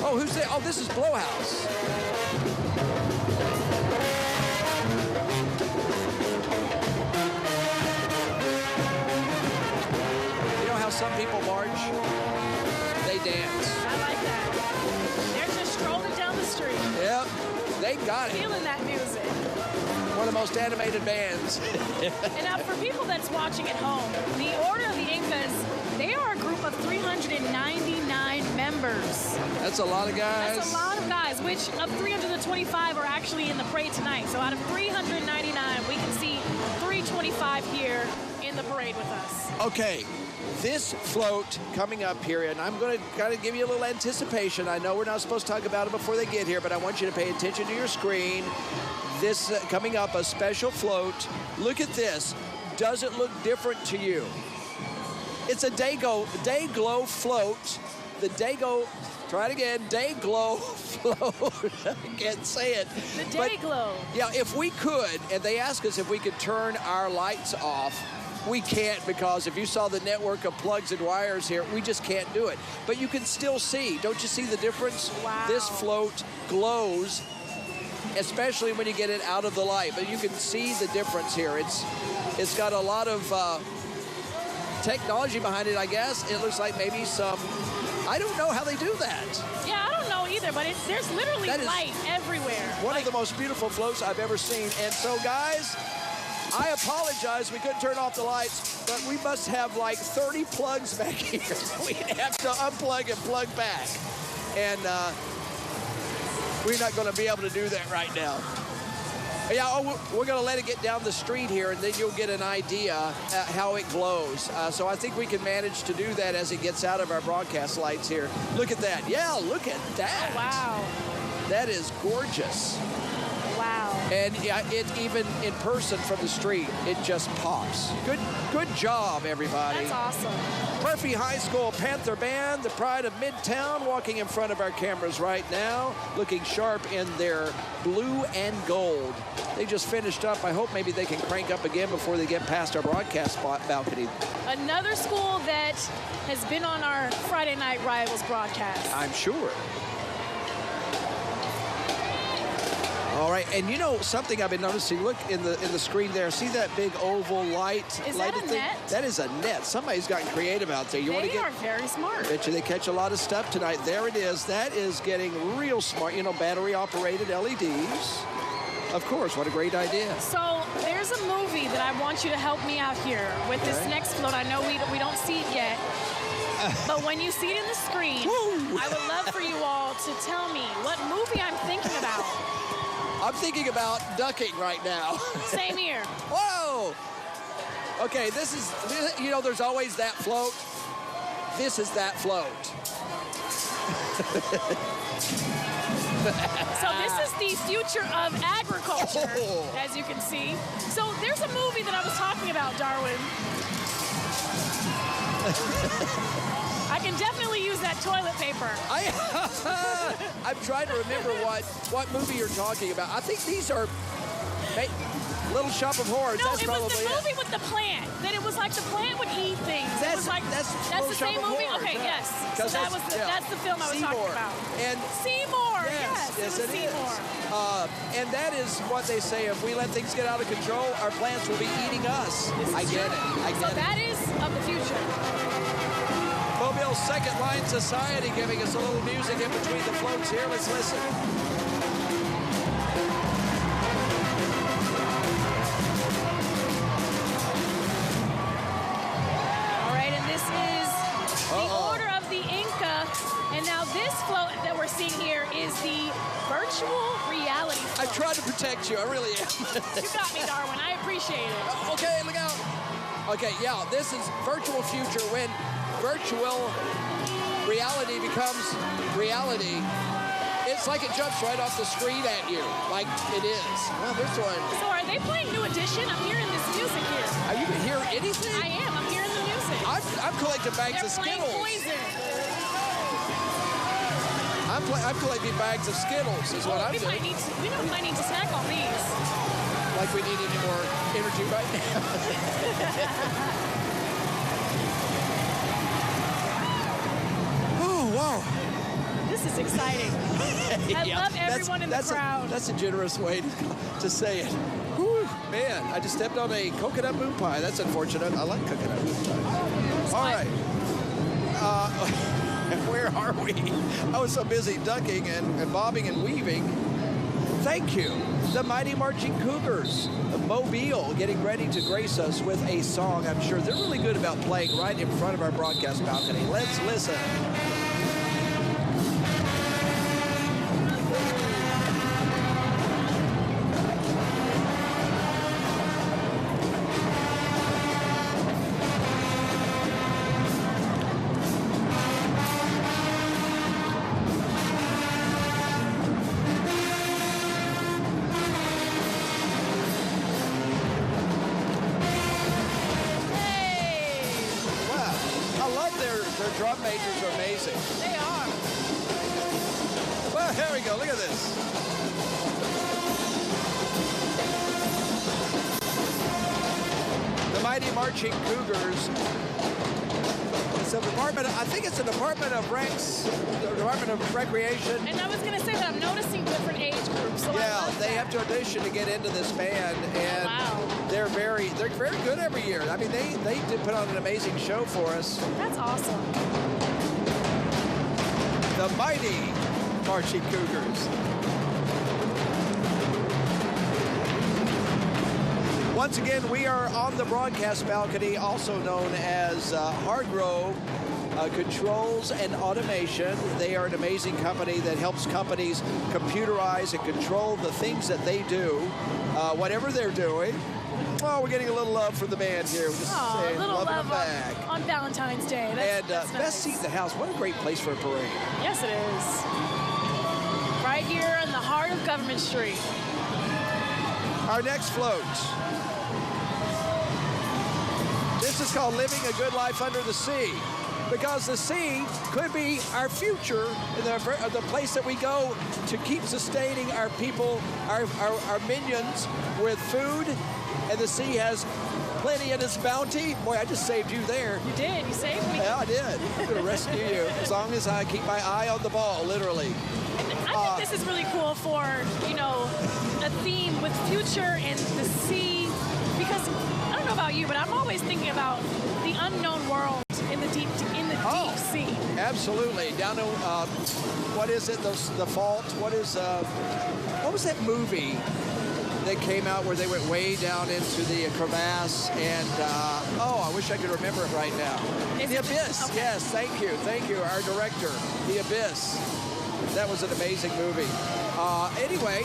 Oh, who's there? Oh, this is Blowhouse. You know how some people march? They dance. I like that. They're just strolling down the street. Yep, they got it. Feeling that music. One of the most animated bands. And now for people that's watching at home, the Order of the Incas, they are a group of 399 members. That's a lot of guys. That's a lot of guys, which of 325 are actually in the parade tonight. So out of 399, we can see 325 here in the parade with us. Okay, this float coming up here, and I'm going to kind of give you a little anticipation. I know we're not supposed to talk about it before they get here, but I want you to pay attention to your screen. This coming up, a special float. Look at this. Does it look different to you? It's a Day-Glo float. The Day-Glo, try it again, Day-Glo float. I can't say it. The Day-Glo. Yeah, if we could, and they asked us if we could turn our lights off, we can't, because if you saw the network of plugs and wires here, we just can't do it. But you can still see. Don't you see the difference? Wow. This float glows, especially when you get it out of the light. But you can see the difference here. It's got a lot of technology behind it, I guess. It looks like maybe some, I don't know how they do that. Yeah, I don't know either, but there's literally That is light everywhere. One of the most beautiful floats I've ever seen. And so, guys, I apologize we couldn't turn off the lights, but we must have like 30 plugs back here. We have to unplug and plug back. And we're not going to be able to do that right now. Yeah, we're going to let it get down the street here, and then you'll get an idea how it glows. So I think we can manage to do that as it gets out of our broadcast lights here. Look at that. Yeah, look at that. Oh, wow. That is gorgeous. Wow. And it even in person from the street, it just pops. Good job, everybody. That's awesome. Murphy High School Panther Band, the pride of Midtown, walking in front of our cameras right now, looking sharp in their blue and gold. They just finished up. I hope maybe they can crank up again before they get past our broadcast balcony. Another school that has been on our Friday Night Rivals broadcast. I'm sure. All right, and you know something I've been noticing. Look in the screen there. See that big oval light? Is that a thing? net? That is a net. Somebody's gotten creative out there. They are very smart. Bet you they catch a lot of stuff tonight. There it is. That is getting real smart. You know, battery-operated LEDs. Of course, what a great idea. So there's a movie that I want you to help me out here with this next float. I know we don't see it yet. But when you see it in the screen, I would love for you all to tell me what movie I'm thinking about. I'm thinking about ducking right now. Same here. Whoa! Okay, this is, you know, there's always that float. This is that float. So this is the future of agriculture, as you can see. So there's a movie that I was talking about, Darwin. I can definitely use that toilet paper. I'm trying to remember what movie you're talking about. I think these are Little Shop of Horrors. No, that's it was probably the movie with the plant. That it was like the plant would eat things. That's the same movie. Horrors, okay, yeah. yes. So that's the film I was talking about. And Seymour. Yes, it was Seymour. And that is what they say. If we let things get out of control, our plants will be eating us. I get it. So that is of the future. Mobile's Second Line Society giving us a little music in between the floats here. Let's listen. All right, and this is the Order of the Inca. And now this float that we're seeing here is the virtual reality float. I tried to protect you. I really am. You got me, Darwin. I appreciate it. Okay, look out. Okay, yeah, this is virtual future when virtual reality becomes reality. It's like it jumps right off the screen at you, like it is. Well, this one. So are they playing New Edition? I'm hearing this music here. Are you hearing anything? I am. I'm hearing the music. I'm collecting bags of Skittles. They're playing Poison. I'm collecting bags of Skittles is what I'm doing. We might need to snack on these. Like we need any more energy right now. Oh, wow. This is exciting. I love everyone in the crowd. That's a generous way to say it. Whew, man, I just stepped on a coconut moon pie. That's unfortunate. I like coconut moon pie. All right. Where are we? I was so busy ducking and bobbing and weaving. Thank you. The Mighty Marching Cougars of Mobile getting ready to grace us with a song. I'm sure they're really good about playing right in front of our broadcast balcony. Let's listen. Drum majors are amazing. They are. Well, here we go. Look at this. The Mighty Marching Cougars. It's a department. I think it's a Department of Recreation. And I was going to say that I'm noticing different age groups. So yeah, they have to audition to get into this band, and they're very good every year. I mean, they did put on an amazing show for us. That's awesome. The Mighty Marching Cougars. Once again, we are on the broadcast balcony, also known as Hargrove Controls and Automation. They are an amazing company that helps companies computerize and control the things that they do, whatever they're doing. Oh, we're getting a little love for the band here. Just saying, a little love back. on Valentine's Day. That's nice. Best seat in the house. What a great place for a parade. Yes, it is. Right here in the heart of Government Street. Our next float. This is called Living a Good Life Under the Sea, because the sea could be our future, the place that we go to keep sustaining our people, our minions with food, and the sea has plenty in its bounty. Boy, I just saved you there. You did. You saved me. Yeah, I did. I'm going to rescue you as long as I keep my eye on the ball, literally. I think this is really cool for, a theme with future and the sea, because I don't know about you, but I'm always thinking about the unknown world in the deep sea. Absolutely. Down to, what is it, the fault? What was that movie that came out where they went way down into the crevasse and, I wish I could remember it right now. The Abyss. Okay. Yes, thank you, our director, The Abyss. That was an amazing movie. Anyway,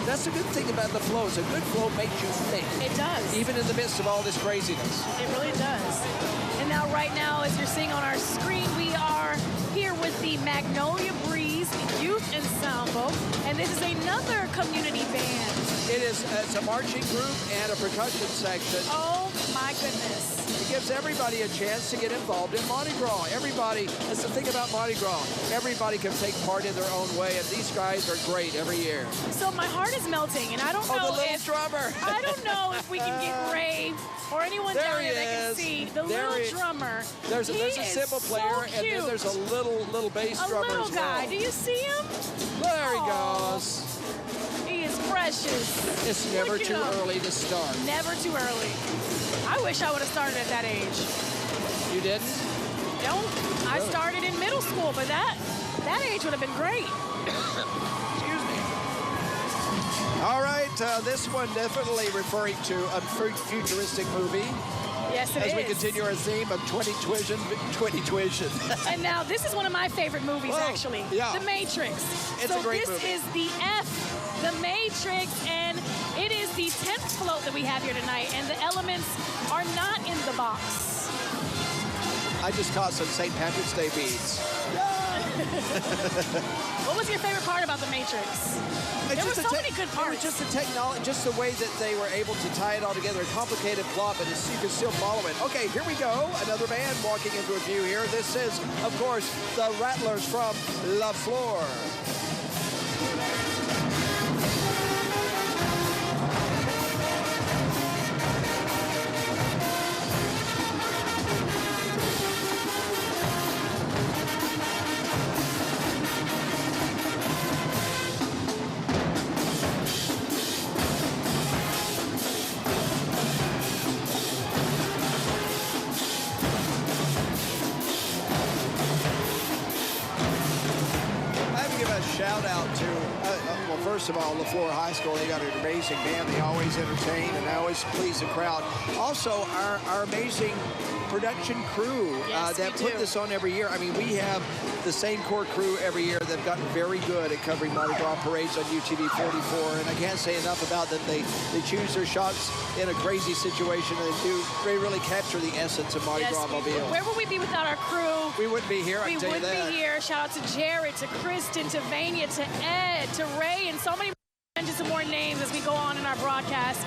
that's a good thing about the flows. A good flow makes you think. It does. Even in the midst of all this craziness. It really does. And now, right now, as you're seeing on our screen, we are here with the Magnolia Breeze Youth Ensemble, and this is another community band. It's a marching group and a percussion section. Oh my goodness. It gives everybody a chance to get involved in Mardi Gras. Everybody, that's the thing about Mardi Gras. Everybody can take part in their own way, and these guys are great every year. So my heart is melting, and I don't know the little drummer. I don't know if we can get Ray or anyone down here that can see the little drummer. There's a cymbal player, and then there's a little bass drummer as well. A little guy. Do you see him? There he goes. He is precious. It's never too early to start. Never too early. I wish I would have started at that age. You didn't? No, I started in middle school, but that age would have been great. Excuse me. All right, this one definitely referring to a futuristic movie. Yes, it is. As we continue our theme of 20-twision. And now this is one of my favorite movies, actually. Yeah. The Matrix. It's a great movie. So this is the F, The Matrix, and it is the 10th float that we have here tonight, and the elements are not in the box. I just caught some St. Patrick's Day beads. What was your favorite part about The Matrix? There were so many good parts. It was just the technology, just the way that they were able to tie it all together. A complicated plot, but you can still follow it. Okay, here we go. Another band walking into a view here. This is, of course, the Rattlers from La Flor. Shout out to, well, first of all, La Flor High School. They got an amazing band. They always entertain and always please the crowd. Also, our amazing production crew that put this on every year. I mean, we have the same core crew every year. They've gotten very good at covering Mardi Gras parades on UTV 44, and I can't say enough about them. They choose their shots in a crazy situation, and they really capture the essence of Mardi Gras Mobile. Where would we be without our crew? We wouldn't be here, I can tell you that. We wouldn't be here. Shout out to Jared, to Kristen, to Vania, to Ed, to Ray, and so many more. Mention some more names as we go on in our broadcast.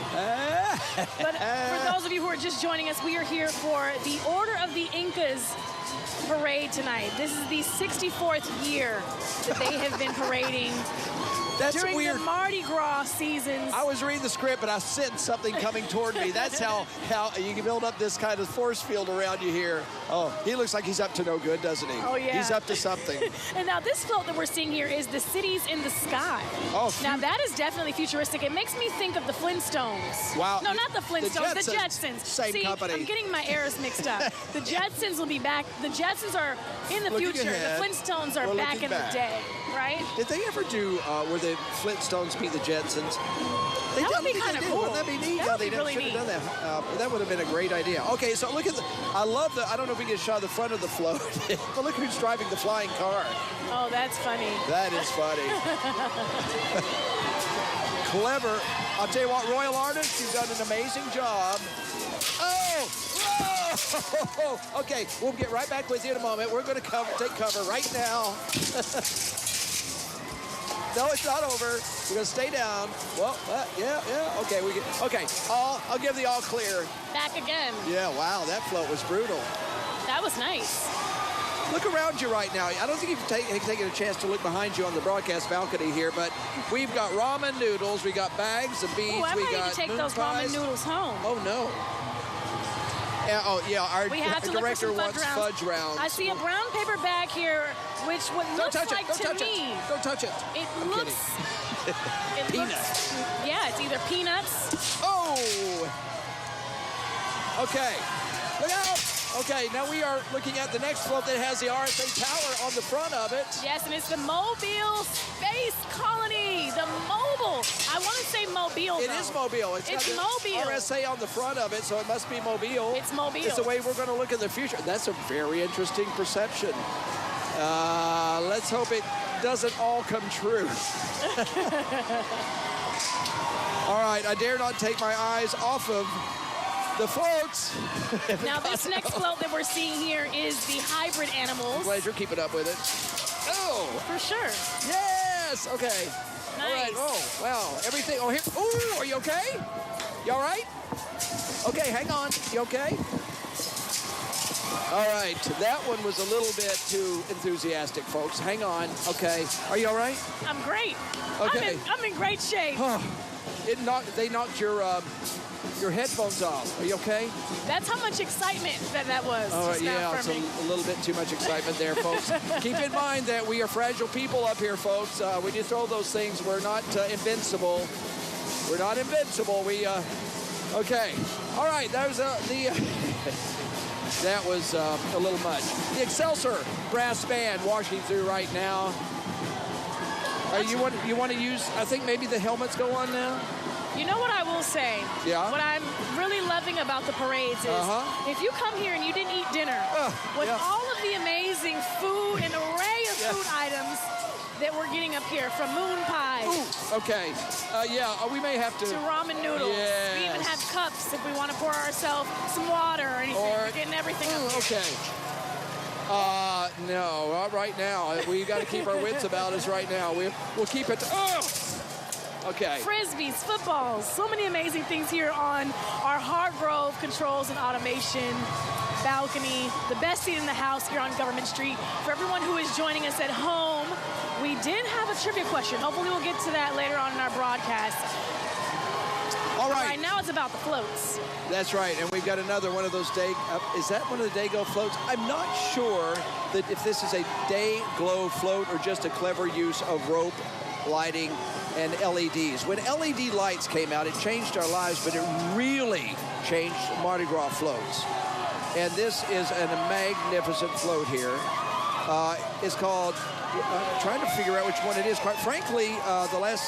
But for those of you who are just joining us, we are here for the Order of the Incas parade tonight. This is the 64th year that they have been parading during the Mardi Gras seasons. I was reading the script, but I sensed something coming toward me. That's how you can build up this kind of force field around you here. Oh, he looks like he's up to no good, doesn't he? Oh, yeah. He's up to something. And now this float that we're seeing here is the Cities in the Sky. Oh, now that is definitely futuristic. It makes me think of the Flintstones. Wow. No, not the Flintstones, the Jetsons. Same company. I'm getting my eras mixed up. The Jetsons will be back. The Jetsons are in the future. The Flintstones are back in the day, right? Did they ever do where the Flintstones beat the Jetsons? That would be kind of cool. Wouldn't that be neat? That would be really neat. neat. Done that. That would have been a great idea. Okay, so look at I love I don't know if we get a shot of the front of the float, but look who's driving the flying car. Oh, that's funny. That is funny. Clever. I'll tell you what, Royal Artists, you've done an amazing job. Oh! Whoa! Okay, we'll get right back with you in a moment. We're going to take cover right now. No, it's not over. We're going to stay down. Well, yeah. Okay, I'll give the all clear. Back again. Yeah, wow, that float was brutal. That was nice. Look around you right now. I don't think you've taken a chance to look behind you on the broadcast balcony here, but we've got ramen noodles, we got bags of beads, I we might need got to take moon those pies. ramen noodles home. Oh, no. Our We have to look for director some wants fudge rounds. I see a brown paper bag here, which looks like to me. Don't touch it. It looks. Peanuts. Yeah, it's either peanuts. Oh! Okay. Look out! Okay, now we are looking at the next float that has the RSA Tower on the front of it. Yes, and it's the Mobile Space Colony, the Mobile. I want to say Mobile, It is Mobile. It's got the Mobile. RSA on the front of it, so it must be Mobile. It's Mobile. It's the way we're going to look at the future. That's a very interesting perception. Let's hope it doesn't all come true. All right, I dare not take my eyes off of the floats. Now, this next float that we're seeing here is the hybrid animals. Glad you're keeping up with it. Oh! For sure. Yes! Okay. Nice. All right. Oh, wow. Everything. Oh, here. Ooh, are you okay? You all right? Okay, hang on. You okay? All right. That one was a little bit too enthusiastic, folks. Hang on. Okay. Are you all right? I'm great. Okay. I'm in great shape. They knocked your headphones off. Are you okay? That's how much excitement that was. All right, just now yeah, for it's me. a little bit too much excitement there, folks. Keep in mind that we are fragile people up here, folks. When you throw those things, we're not invincible. We're not invincible. Okay. All right, that was that was a little much. The Excelsior brass band washing through right now. You want to use, I think maybe the helmets go on now? You know what I will say? Yeah? What I'm really loving about the parades is if you come here and you didn't eat dinner, with all of the amazing food and array of food items that we're getting up here, from moon pies. Ooh, okay. We may have to ramen noodles. Yes. We even have cups if we want to pour ourselves some water or anything. We're getting everything up here. Okay. No, not right now. We got to keep our wits about us right now. We'll keep it. Okay. Frisbees, footballs, so many amazing things here on our Hargrove Controls and Automation balcony, the best seat in the house here on Government Street. For everyone who is joining us at home, we did have a trivia question. Hopefully we'll get to that later on in our broadcast. All right. Right now it's about the floats. That's right, and we've got another one of those day. Is that one of the Day-Glow floats? I'm not sure that if this is a Day-Glow float or just a clever use of rope, lighting, and LEDs. When LED lights came out, it changed our lives, but it really changed Mardi Gras floats. And this is a magnificent float here. It's called, trying to figure out which one it is. Quite frankly, the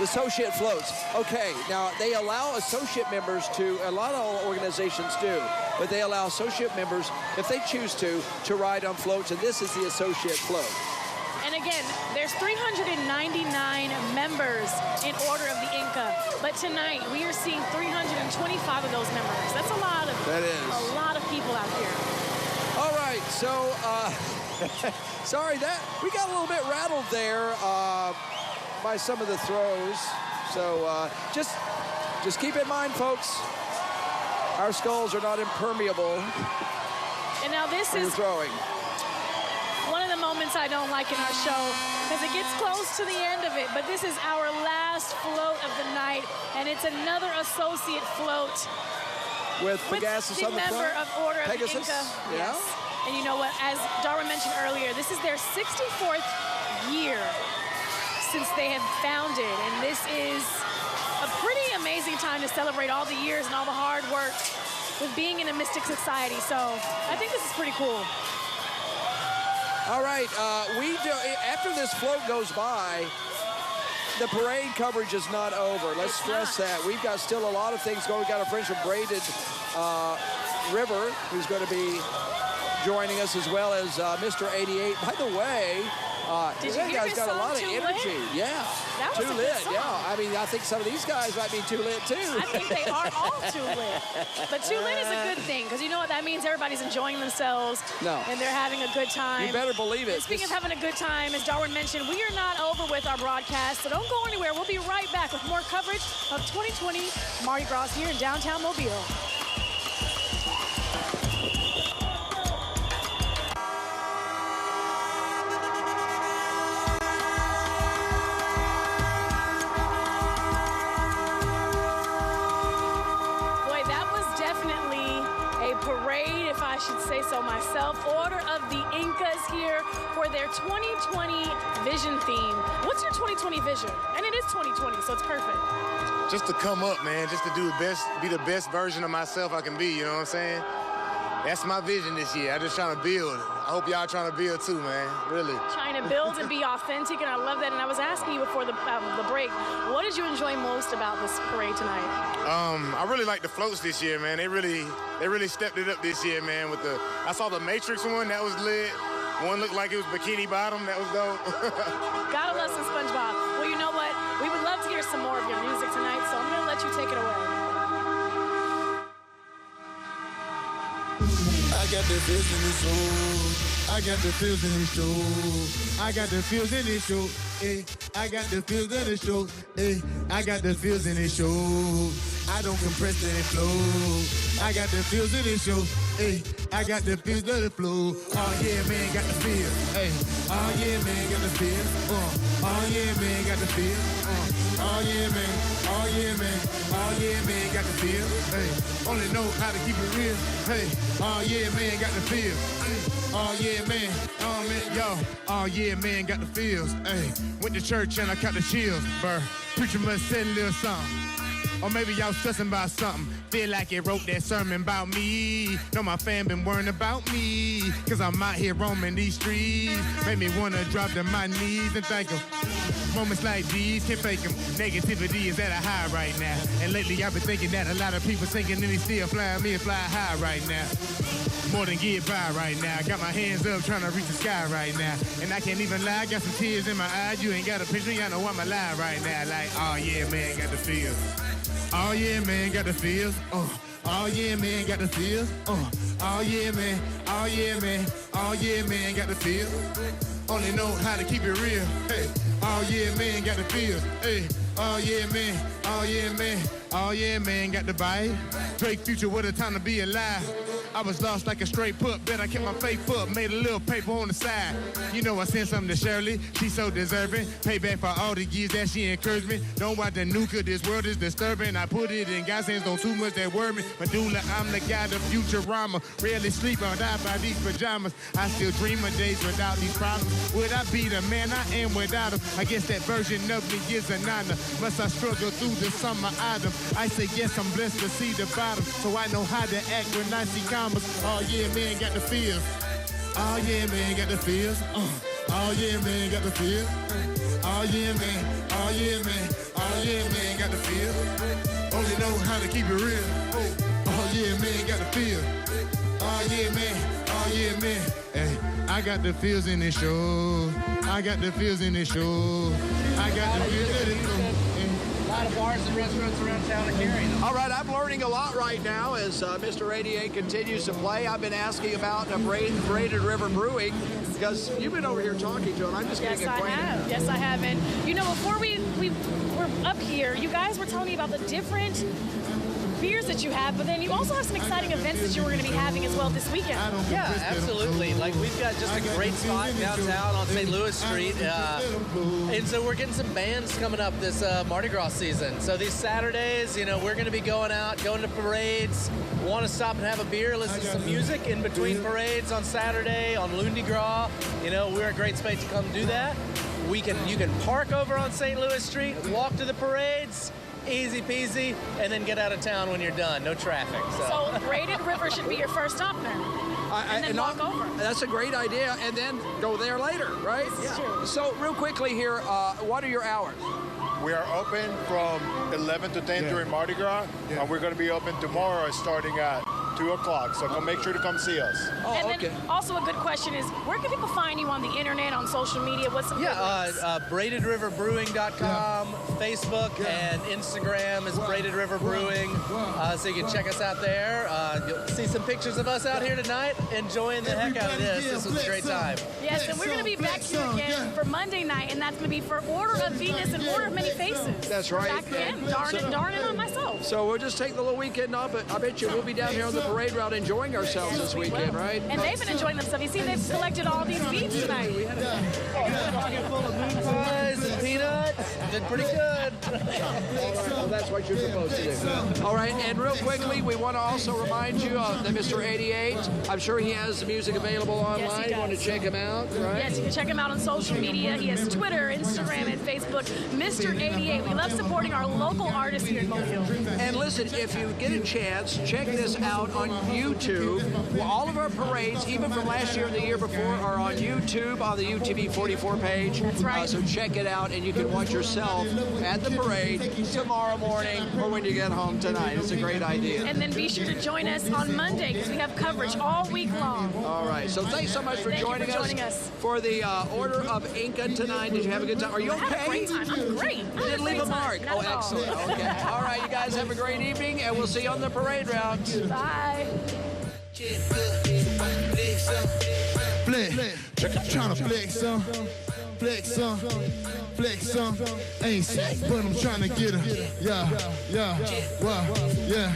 associate floats. Okay, now they allow associate members to, a lot of organizations do, but they allow associate members, if they choose to ride on floats, and this is the associate float. And again, there's 399 members in Order of the Inca, but tonight we are seeing 325 of those members. That's a lot of people out here. All right, so sorry that we got a little bit rattled there by some of the throws. So just keep in mind, folks, our skulls are not impermeable. And now this is throwing. One of the moments I don't like in our show, because it gets close to the end of it, but this is our last float of the night, and it's another associate float with Pegasus on the front. member of Order of the Pegasus? Inca. Yeah. Yes. And you know what, as Darwin mentioned earlier, this is their 64th year since they have founded, and this is a pretty amazing time to celebrate all the years and all the hard work with being in a Mystic Society. So I think this is pretty cool. All right, after this float goes by, the parade coverage is not over. Let's stress that. We've got still a lot of things going. We've got our friends from Braided River, who's going to be joining us, as well as Mr. 88. By the way, Did that you hear guy's his got a song, lot of Too energy. Lit? Yeah. That was too a good lit. song. Yeah. I mean, I think some of these guys might be too lit too. I think they are all too lit. But too lit is a good thing, because you know what that means? Everybody's enjoying themselves. No. And they're having a good time. You better believe it. And speaking of having a good time, as Darwin mentioned, we are not over with our broadcast, so don't go anywhere. We'll be right back with more coverage of 2020 Mardi Gras here in downtown Mobile. Parade, if I should say so myself. Order of the Incas here for their 2020 vision theme. What's your 2020 vision? And it is 2020, so it's perfect. Just to come up, man. Just to do the best, be the best version of myself I can be. You know what I'm saying? That's my vision this year. I'm just trying to build. I hope y'all trying to build too, man. Really. Trying to build and be authentic, and I love that. And I was asking you before the break, what did you enjoy most about this parade tonight? I really like the floats this year, man. They really stepped it up this year, man. I saw the Matrix one, that was lit. One looked like it was Bikini Bottom, that was dope. Gotta love some SpongeBob. Well, you know what? We would love to hear some more of your music tonight, so I'm gonna let you take it away. I got the feels in this show. I got the feels in this show. I got the feels in this show. Hey, I got the feels in this show. Hey, I got the feels in this show. I don't compress and flow. I got the feels in this show. Hey, I got the feels of the flow. Oh yeah, man, got the feel. Hey, oh yeah, man, got the feel. Oh yeah, man, got the feel. Oh yeah, man. Oh yeah, man. Oh yeah, man, got the feel. Hey, only know how to keep it real. Hey, oh yeah, man, got the feel. Oh yeah, man. Oh man, yo. Oh yeah, man, got the feels. Hey, went to church and I caught the chills. Brr, preacher must said a little something. Or maybe y'all stressing about something. Feel like it wrote that sermon about me. Know my fam been worrying about me. Cause I'm out here roaming these streets. Made me wanna drop to my knees and thank them. Moments like these can't fake them. Negativity is at a high right now. And lately I've been thinking that a lot of people thinking that they still flying me and fly high right now. More than get by right now. Got my hands up trying to reach the sky right now. And I can't even lie, got some tears in my eyes. You ain't got a picture, you know why I'm alive right now. Like, oh yeah, man, got the feels. Oh yeah, man, got the feels. Oh yeah, man, got the feels. Oh yeah, man. Oh yeah, man. Oh yeah, man, got the feels. Only know how to keep it real. Hey. Oh yeah, man, got the feels. Hey. Oh yeah, man. Oh yeah, man. Oh yeah, man, got the bite. Drake Future, what a time to be alive. I was lost like a straight pup, bet I kept my faith up, made a little paper on the side. You know I sent something to Shirley, she's so deserving. Payback for all the years that she encouraged me. Don't watch the nuka, this world is disturbing. I put it in God's hands, don't too much that worry me. Medulla, I'm the guy, the Futurama. Rarely sleep, I'll die by these pajamas. I still dream of days without these problems. Would I be the man I am without them? I guess that version of me is an honor. Must I struggle through the summer autumn? I say yes, I'm blessed to see the bottom. So I know how to act when I see commas. Oh yeah, man, got the feels. Oh yeah, man, got the feels. Oh yeah, man, got the feels. Oh yeah, man. Oh yeah, man. Oh yeah, man, got the feels. Only know how to keep it real. Oh yeah, man, got the feels. Oh yeah, man. Oh yeah, man. Hey, I got the feels in this show. I got the feels in this show. I got the feels in this show. A lot of bars and restaurants around town are carrying them. All right, I'm learning a lot right now as Mr. 88 continues to play. I've been asking about Braided River Brewing because you've been over here talking to him. I'm just getting acquainted. Yes, I have. And, you know, before we were up here, you guys were telling me about the different beers that you have, but then you also have some exciting events that you were going to be having as well this weekend. Yeah, absolutely. Like, we've got just a great spot downtown on St. Louis Street. And so we're getting some bands coming up this Mardi Gras season. So these Saturdays, you know, we're going to be going out, going to parades, want to stop and have a beer, listen to some music in between parades on Saturday, on Lundi Gras. You know, we're a great space to come do that. You can park over on St. Louis Street, walk to the parades, easy peasy, and then get out of town when you're done. No traffic. So Braided River should be your first stop then. And then walk over. That's a great idea, and then go there later, right? This is true. So real quickly here, what are your hours? We are open from 11 to 10 during Mardi Gras, and we're going to be open tomorrow starting at 2 o'clock. So make sure to come see us. Oh, and okay. then also a good question is, where can people find you on the internet, on social media? What's some good links? BraidedRiverBrewing.com, Facebook, and Instagram is Braided River Brewing. So you can check us out there. You'll see some pictures of us out here tonight enjoying the heck out of this. This was a great time. Yes, and we're going to be back here again for Monday night, and that's going to be for Order of Venus and Order of Many Faces. That's right. Back again, darn it on myself. So we'll just take the little weekend off, but I bet you we'll be down here on the parade route enjoying ourselves this weekend, right? And they've been enjoying themselves. You see, they've collected all these beads tonight. We had a pocket full of moon pies and peanuts. Did pretty good. Well, that's what you're supposed to do. All right, and real quickly, we want to also remind you that Mr. 88, I'm sure he has the music available online. Yes, he does. You want to check him out, right? Yes, you can check him out on social media. He has Twitter, Instagram, and Facebook. Mr. 88. We love supporting our local artists here in Mobile. And listen, if you get a chance, check this out on YouTube. Well, all of our parades, even from last year and the year before, are on YouTube, on the UTV 44 page. That's right. So check it out, and you can watch yourself at the parade tomorrow morning or when you get home tonight. It's a great idea. And then be sure to join us on Monday because we have coverage all week long. All right. So thanks so much for joining us for the Order of Inca tonight. Did you have a good time? Are you okay? I had a great time. I'm great. You didn't leave a mark. Oh, excellent. Okay. All right, you guys have a great evening, and we'll see you on the parade route. Bye. Trying to flex some, flex some. Ain't sick, but I'm trying to get her. Yeah, well, yeah.